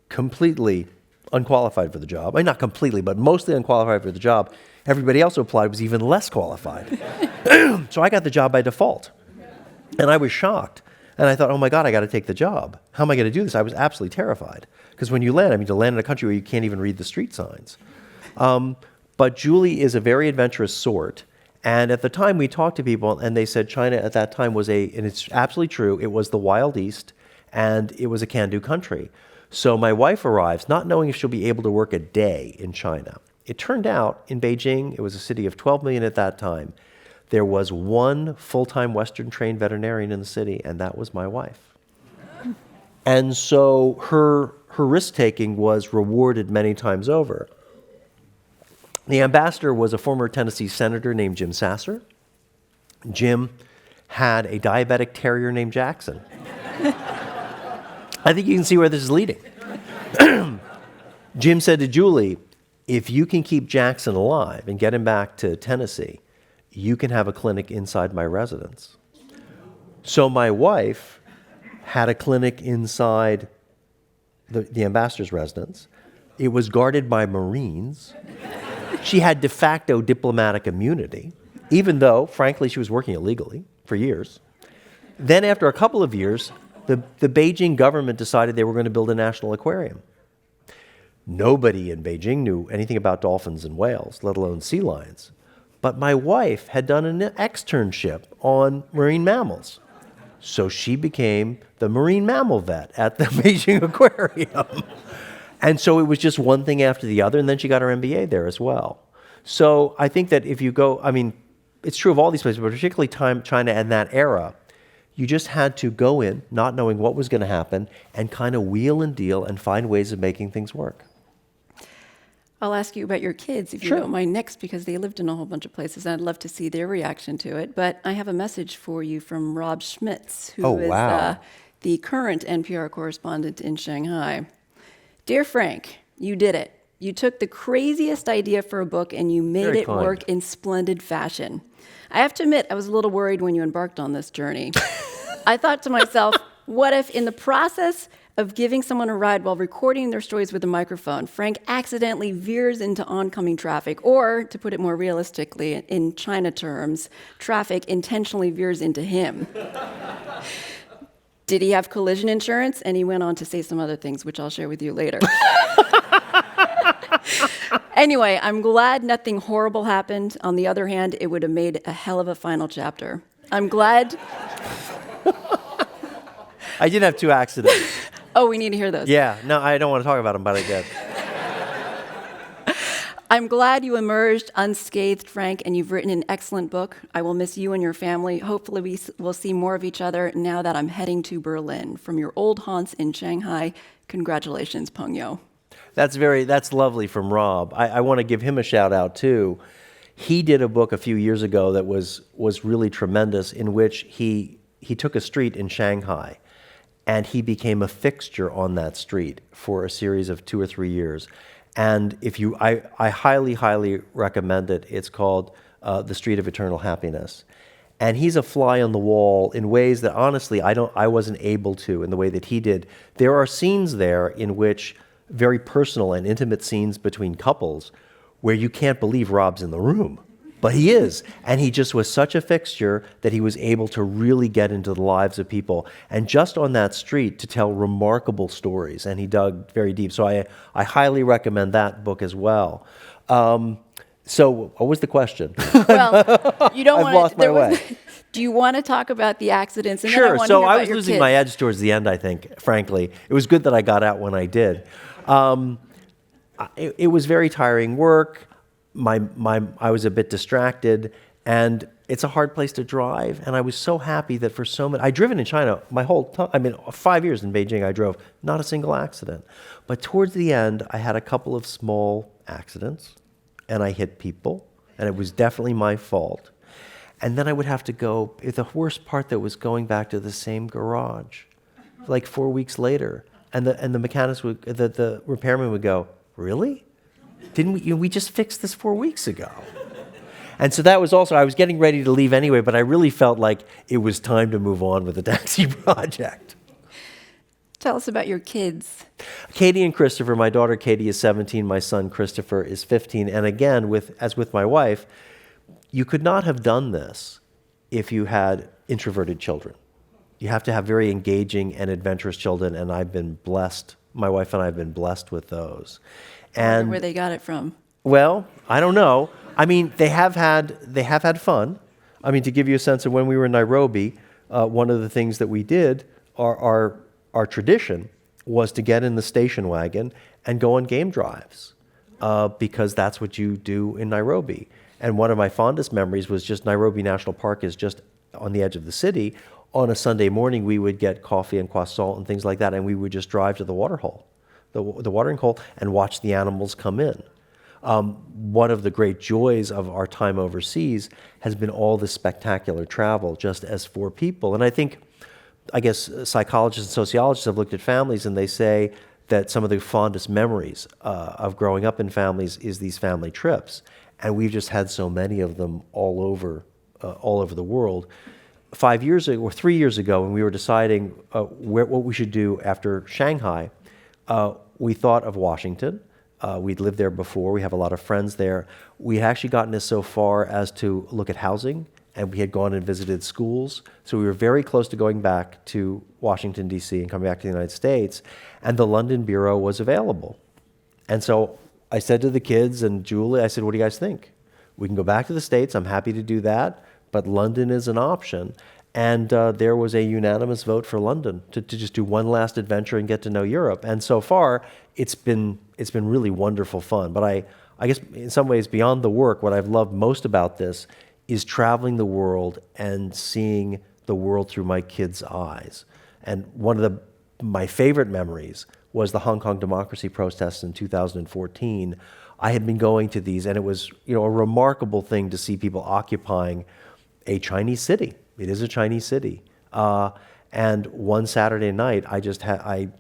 completely unqualified for the job, not completely, but mostly unqualified for the job, everybody else who applied was even less qualified. So I got the job by default. And I was shocked. And I thought, oh my God, I got to take the job. How am I going to do this? I was absolutely terrified. Because when you land, to land in a country where you can't even read the street signs. But Julie is a very adventurous sort. And at the time we talked to people and they said China at that time was and it's absolutely true, it was the Wild East and it was a can-do country. So my wife arrives not knowing if she'll be able to work a day in China. It turned out in Beijing, it was a city of 12 million at that time, there was one full-time Western-trained veterinarian in the city, and that was my wife. And so her risk-taking was rewarded many times over. The ambassador was a former Tennessee senator named Jim Sasser. Jim had a diabetic terrier named Jackson. I think you can see where this is leading. Jim said to Julie, if you can keep Jackson alive and get him back to Tennessee, you can have a clinic inside my residence. So my wife had a clinic inside the ambassador's residence. It was guarded by Marines. She had de facto diplomatic immunity, even though, frankly, she was working illegally for years. Then after a couple of years, the Beijing government decided they were going to build a national aquarium. Nobody in Beijing knew anything about dolphins and whales, let alone sea lions. But my wife had done an externship on marine mammals. So she became the marine mammal vet at the Beijing Aquarium. And so it was just one thing after the other, and then she got her MBA there as well. So I think that if you go, I mean, it's true of all these places, but particularly China and that era, you just had to go in not knowing what was going to happen and kind of wheel and deal and find ways of making things work. I'll ask you about your kids, if you don't mind, next, because they lived in a whole bunch of places, and I'd love to see their reaction to it. But I have a message for you from Rob Schmitz, who is the current NPR correspondent in Shanghai. Dear Frank, you did it. You took the craziest idea for a book and you made it work in splendid fashion. I have to admit, I was a little worried when you embarked on this journey. I thought to myself, what if in the process of giving someone a ride while recording their stories with a microphone, Frank accidentally veers into oncoming traffic, or, to put it more realistically, in China terms, traffic intentionally veers into him. Did he have collision insurance? And he went on to say some other things, which I'll share with you later. Anyway, I'm glad nothing horrible happened. On the other hand, it would have made a hell of a final chapter. I'm glad. I did have 2 accidents. Oh, we need to hear those. Yeah, no, I don't want to talk about them, but I did. I'm glad you emerged unscathed, Frank, and you've written an excellent book. I will miss you and your family. Hopefully we'll see more of each other now that I'm heading to Berlin. From your old haunts in Shanghai, congratulations, Peng Yo. That's lovely from Rob. I want to give him a shout out too. He did a book a few years ago that was really tremendous, in which he took a street in Shanghai and he became a fixture on that street for a series of 2 or 3 years. And I highly, highly recommend it. It's called The Street of Eternal Happiness. And he's a fly on the wall in ways that honestly I wasn't able to in the way that he did. There are scenes there in which very personal and intimate scenes between couples where you can't believe Rob's in the room. But he is. And he just was such a fixture that he was able to really get into the lives of people. And just on that street to tell remarkable stories. And he dug very deep. So I highly recommend that book as well. So what was the question? Well, you don't I've lost my way. Do you want to talk about the accidents? And Sure. then I want to So hear I about was your losing kids. my edge towards the end, I think, frankly. It was good that I got out when I did. It was very tiring work. I was a bit distracted, and it's a hard place to drive. And I was so happy that for so many, I'd driven in China my whole time. I mean, 5 years in Beijing, I drove, not a single accident. But towards the end, I had a couple of small accidents, and I hit people, and it was definitely my fault. And then I would have to go. The worst part that was going back to the same garage, like 4 weeks later, and the mechanics would, the repairman would go, "Really? Didn't we just fixed this 4 weeks ago?" And so that was also, I was getting ready to leave anyway, but I really felt like it was time to move on with the taxi project. Tell us about your kids. Katie and Christopher, my daughter Katie is 17, my son Christopher is 15. And again, as with my wife, you could not have done this if you had introverted children. You have to have very engaging and adventurous children, and I've been blessed. My wife and I have been blessed with those. I wonder And where they got it from. well, I don't know. I mean, they have had fun. I mean, to give you a sense of when we were in Nairobi, one of the things that we did, our tradition was to get in the station wagon and go on game drives, because that's what you do in Nairobi. And one of my fondest memories was just Nairobi National Park is just on the edge of the city. On a Sunday morning, we would get coffee and croissant and things like that, and we would just drive to the water hole, the watering hole, and watch the animals come in. One of the great joys of our time overseas has been all the spectacular travel just as four people. And I guess psychologists and sociologists have looked at families and they say that some of the fondest memories of growing up in families is these family trips. And we've just had so many of them all over the world. 5 years ago, or 3 years ago, when we were deciding what we should do after Shanghai, we thought of Washington. We'd lived there before. We have a lot of friends there. We had actually gotten as so far as to look at housing, and we had gone and visited schools. So we were very close to going back to Washington, D.C. and coming back to the United States, and the London Bureau was available. And so I said to the kids and Julie, I said, what do you guys think? We can go back to the States. I'm happy to do that, but London is an option. And there was a unanimous vote for London to just do one last adventure and get to know Europe. And so far, it's been really wonderful fun. But I guess in some ways, beyond the work, what I've loved most about this is traveling the world and seeing the world through my kids' eyes. And one of my favorite memories was the Hong Kong democracy protests in 2014. I had been going to these, and it was a remarkable thing to see people occupying a Chinese city. It is a Chinese city. And one Saturday night,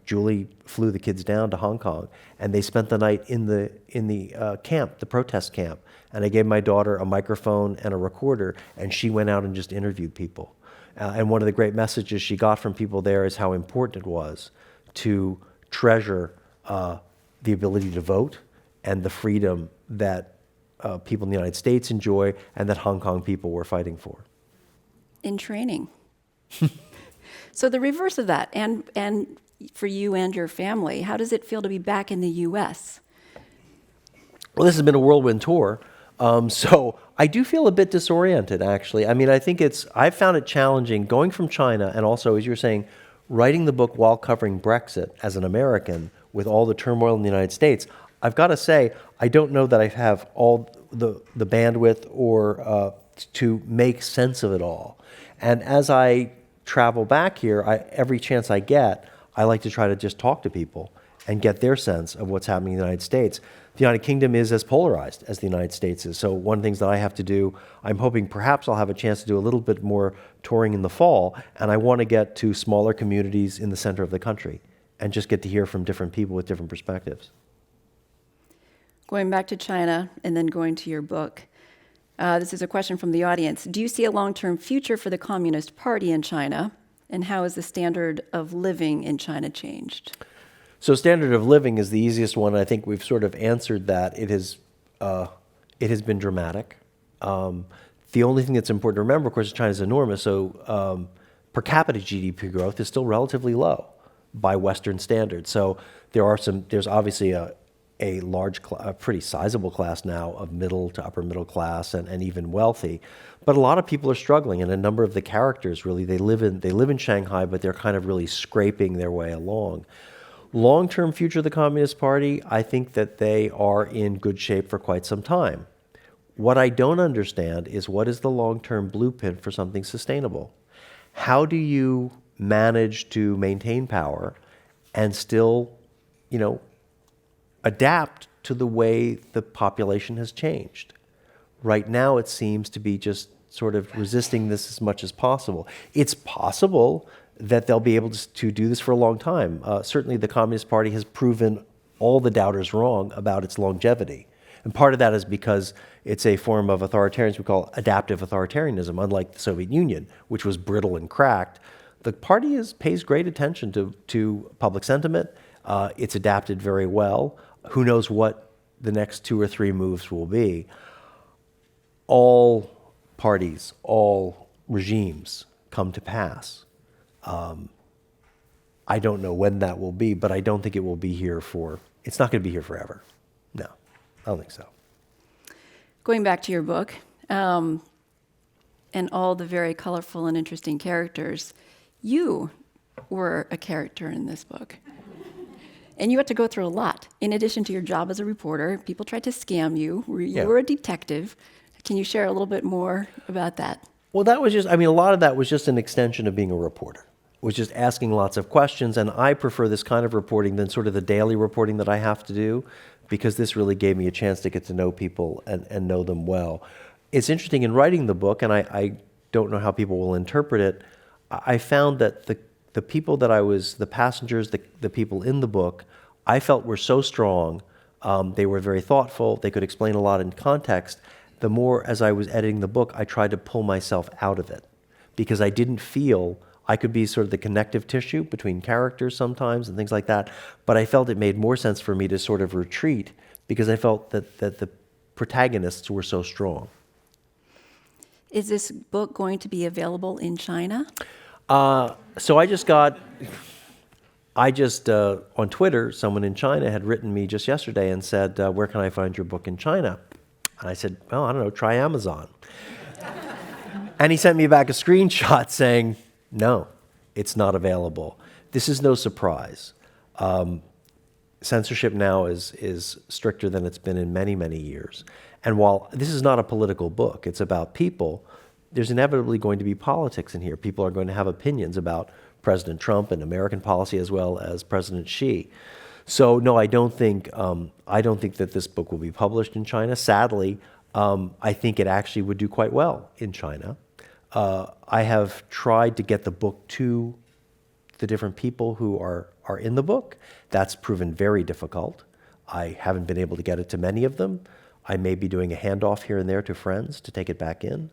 Julie flew the kids down to Hong Kong, and they spent the night in the camp, the protest camp. And I gave my daughter a microphone and a recorder, and she went out and just interviewed people. And one of the great messages she got from people there is how important it was to treasure the ability to vote and the freedom that people in the United States enjoy and that Hong Kong people were fighting for. In training. So the reverse of that, and for you and your family, how does it feel to be back in the U.S.? Well, this has been a whirlwind tour, so I do feel a bit disoriented, actually. I mean, I've found it challenging going from China, and also, as you were saying, writing the book while covering Brexit as an American with all the turmoil in the United States. I've got to say, I don't know that I have all the bandwidth or to make sense of it all. And as I travel back here, every chance I get, I like to try to just talk to people and get their sense of what's happening in the United States. The United Kingdom is as polarized as the United States is. So one of the things that I have to do, I'm hoping perhaps I'll have a chance to do a little bit more touring in the fall, and I want to get to smaller communities in the center of the country and just get to hear from different people with different perspectives. Going back to China and then going to your book, this is a question from the audience. Do you see a long-term future for the Communist Party in China? And how has the standard of living in China changed? So standard of living is the easiest one. I think we've sort of answered that. It has been dramatic. The only thing that's important to remember, of course, China is enormous. So per capita GDP growth is still relatively low by Western standards. So there's obviously a pretty sizable class now of middle to upper middle class and even wealthy. But a lot of people are struggling, and a number of the characters really, they live in Shanghai, but they're kind of really scraping their way along. Long-term future of the Communist Party, I think that they are in good shape for quite some time. What I don't understand is what is the long-term blueprint for something sustainable? How do you manage to maintain power and still, adapt to the way the population has changed? Right now, it seems to be just sort of resisting this as much as possible. It's possible that they'll be able to do this for a long time. Certainly, the Communist Party has proven all the doubters wrong about its longevity. And part of that is because it's a form of authoritarianism we call adaptive authoritarianism, unlike the Soviet Union, which was brittle and cracked. The party pays great attention to public sentiment. It's adapted very well. Who knows what the next 2 or 3 moves will be. All parties, all regimes come to pass. I don't know when that will be, but I don't think it will be here it's not going to be here forever. No, I don't think so. Going back to your book, and all the very colorful and interesting characters, you were a character in this book. And you had to go through a lot. In addition to your job as a reporter, people tried to scam you. You were a detective. Can you share a little bit more about that? Well, that was a lot of that was just an extension of being a reporter. It was just asking lots of questions, and I prefer this kind of reporting than sort of the daily reporting that I have to do, because this really gave me a chance to get to know people and know them well. It's interesting in writing the book, and I don't know how people will interpret it, I found that the people that the passengers, the people in the book, I felt were so strong. They were very thoughtful. They could explain a lot in context. The more, as I was editing the book, I tried to pull myself out of it because I didn't feel I could be sort of the connective tissue between characters sometimes and things like that. But I felt it made more sense for me to sort of retreat because I felt that the protagonists were so strong. Is this book going to be available in China? So on Twitter, someone in China had written me just yesterday and said, where can I find your book in China? And I said, well, I don't know, try Amazon. And he sent me back a screenshot saying, no, it's not available. This is no surprise. Censorship now is stricter than it's been in many, many years. And while this is not a political book, it's about people, there's inevitably going to be politics in here. People are going to have opinions about President Trump and American policy as well as President Xi. So no, I don't think that this book will be published in China. Sadly, I think it actually would do quite well in China. I have tried to get the book to the different people who are in the book. That's proven very difficult. I haven't been able to get it to many of them. I may be doing a handoff here and there to friends to take it back in.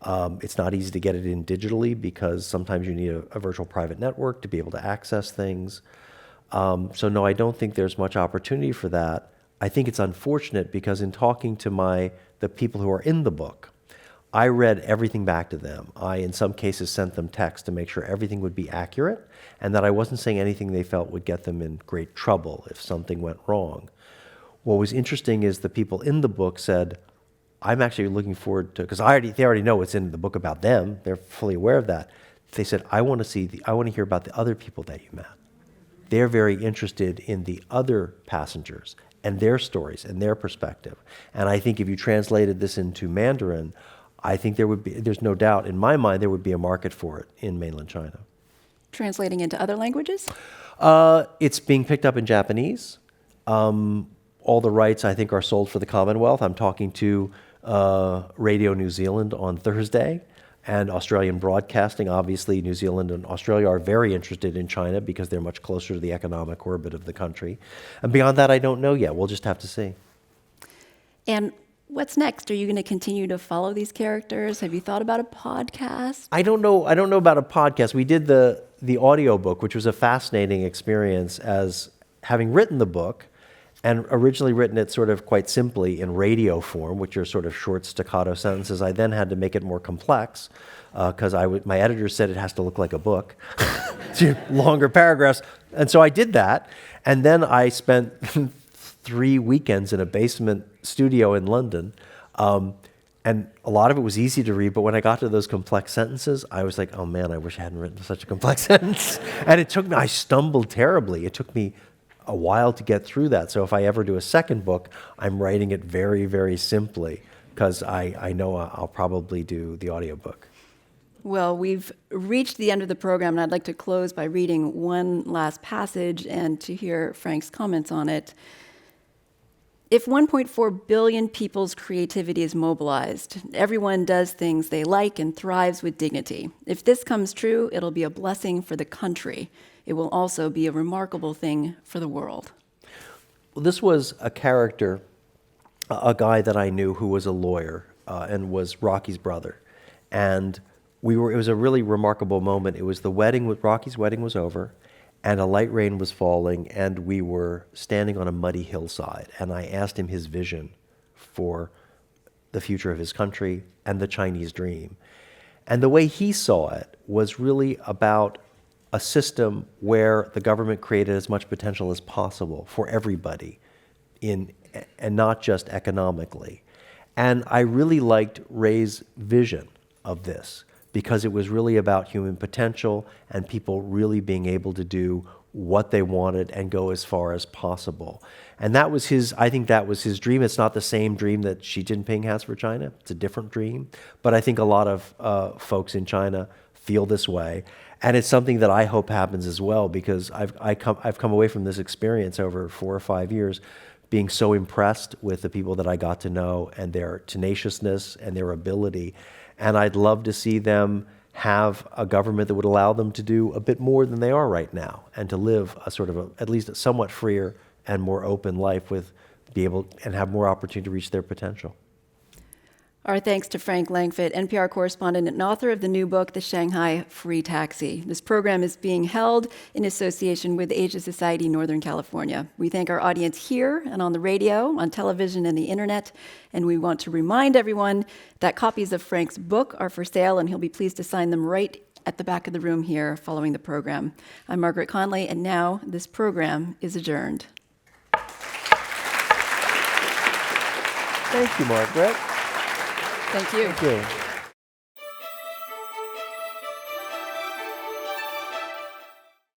It's not easy to get it in digitally because sometimes you need a virtual private network to be able to access things. So no, I don't think there's much opportunity for that. I think it's unfortunate because in talking to the people who are in the book, I read everything back to them. I, in some cases, sent them text to make sure everything would be accurate and that I wasn't saying anything they felt would get them in great trouble if something went wrong. What was interesting is the people in the book said, I'm actually looking forward to, because they already know what's in the book about them. They're fully aware of that. They said, I want to hear about the other people that you met. They're very interested in the other passengers and their stories and their perspective. And I think if you translated this into Mandarin, I think there's no doubt in my mind there would be a market for it in mainland China. Translating into other languages? It's being picked up in Japanese. All the rights, I think, are sold for the Commonwealth. I'm talking to Radio New Zealand on Thursday and Australian Broadcasting. Obviously, New Zealand and Australia are very interested in China because they're much closer to the economic orbit of the country. And beyond that, I don't know yet. We'll just have to see. And what's next? Are you going to continue to follow these characters? Have you thought about a podcast? I don't know about a podcast. We did the audio book, which was a fascinating experience as having written the book and originally written it sort of quite simply in radio form, which are sort of short staccato sentences. I then had to make it more complex because my editor said it has to look like a book, longer paragraphs. And so I did that. And then I spent 3 weekends in a basement studio in London. And a lot of it was easy to read, but when I got to those complex sentences, I was like, oh man, I wish I hadn't written such a complex sentence. And I stumbled terribly. It took me a while to get through that. So if I ever do a second book, I'm writing it very, very simply because I know I'll probably do the audiobook. Well, we've reached the end of the program, and I'd like to close by reading one last passage and to hear Frank's comments on it. If 1.4 billion people's creativity is mobilized, everyone does things they like and thrives with dignity. If this comes true, it'll be a blessing for the country. It will also be a remarkable thing for the world. Well, this was a character, a guy that I knew who was a lawyer and was Rocky's brother. And it was a really remarkable moment. It was Rocky's wedding was over, and a light rain was falling, and we were standing on a muddy hillside. And I asked him his vision for the future of his country and the Chinese dream. And the way he saw it was really about a system where the government created as much potential as possible for everybody, and not just economically. And I really liked Ray's vision of this because it was really about human potential and people really being able to do what they wanted and go as far as possible. And I think that was his dream. It's not the same dream that Xi Jinping has for China. It's a different dream. But I think a lot of folks in China feel this way. And it's something that I hope happens as well because I've come away from this experience over 4 or 5 years being so impressed with the people that I got to know and their tenaciousness and their ability. And I'd love to see them have a government that would allow them to do a bit more than they are right now, and to live a sort of at least a somewhat freer and more open life and have more opportunity to reach their potential. Our thanks to Frank Langfitt, NPR correspondent and author of the new book, The Shanghai Free Taxi. This program is being held in association with Asia Society Northern California. We thank our audience here and on the radio, on television, and the internet. And we want to remind everyone that copies of Frank's book are for sale, and he'll be pleased to sign them right at the back of the room here following the program. I'm Margaret Conley, and now this program is adjourned. Thank you, Margaret. Thank you. Thank you.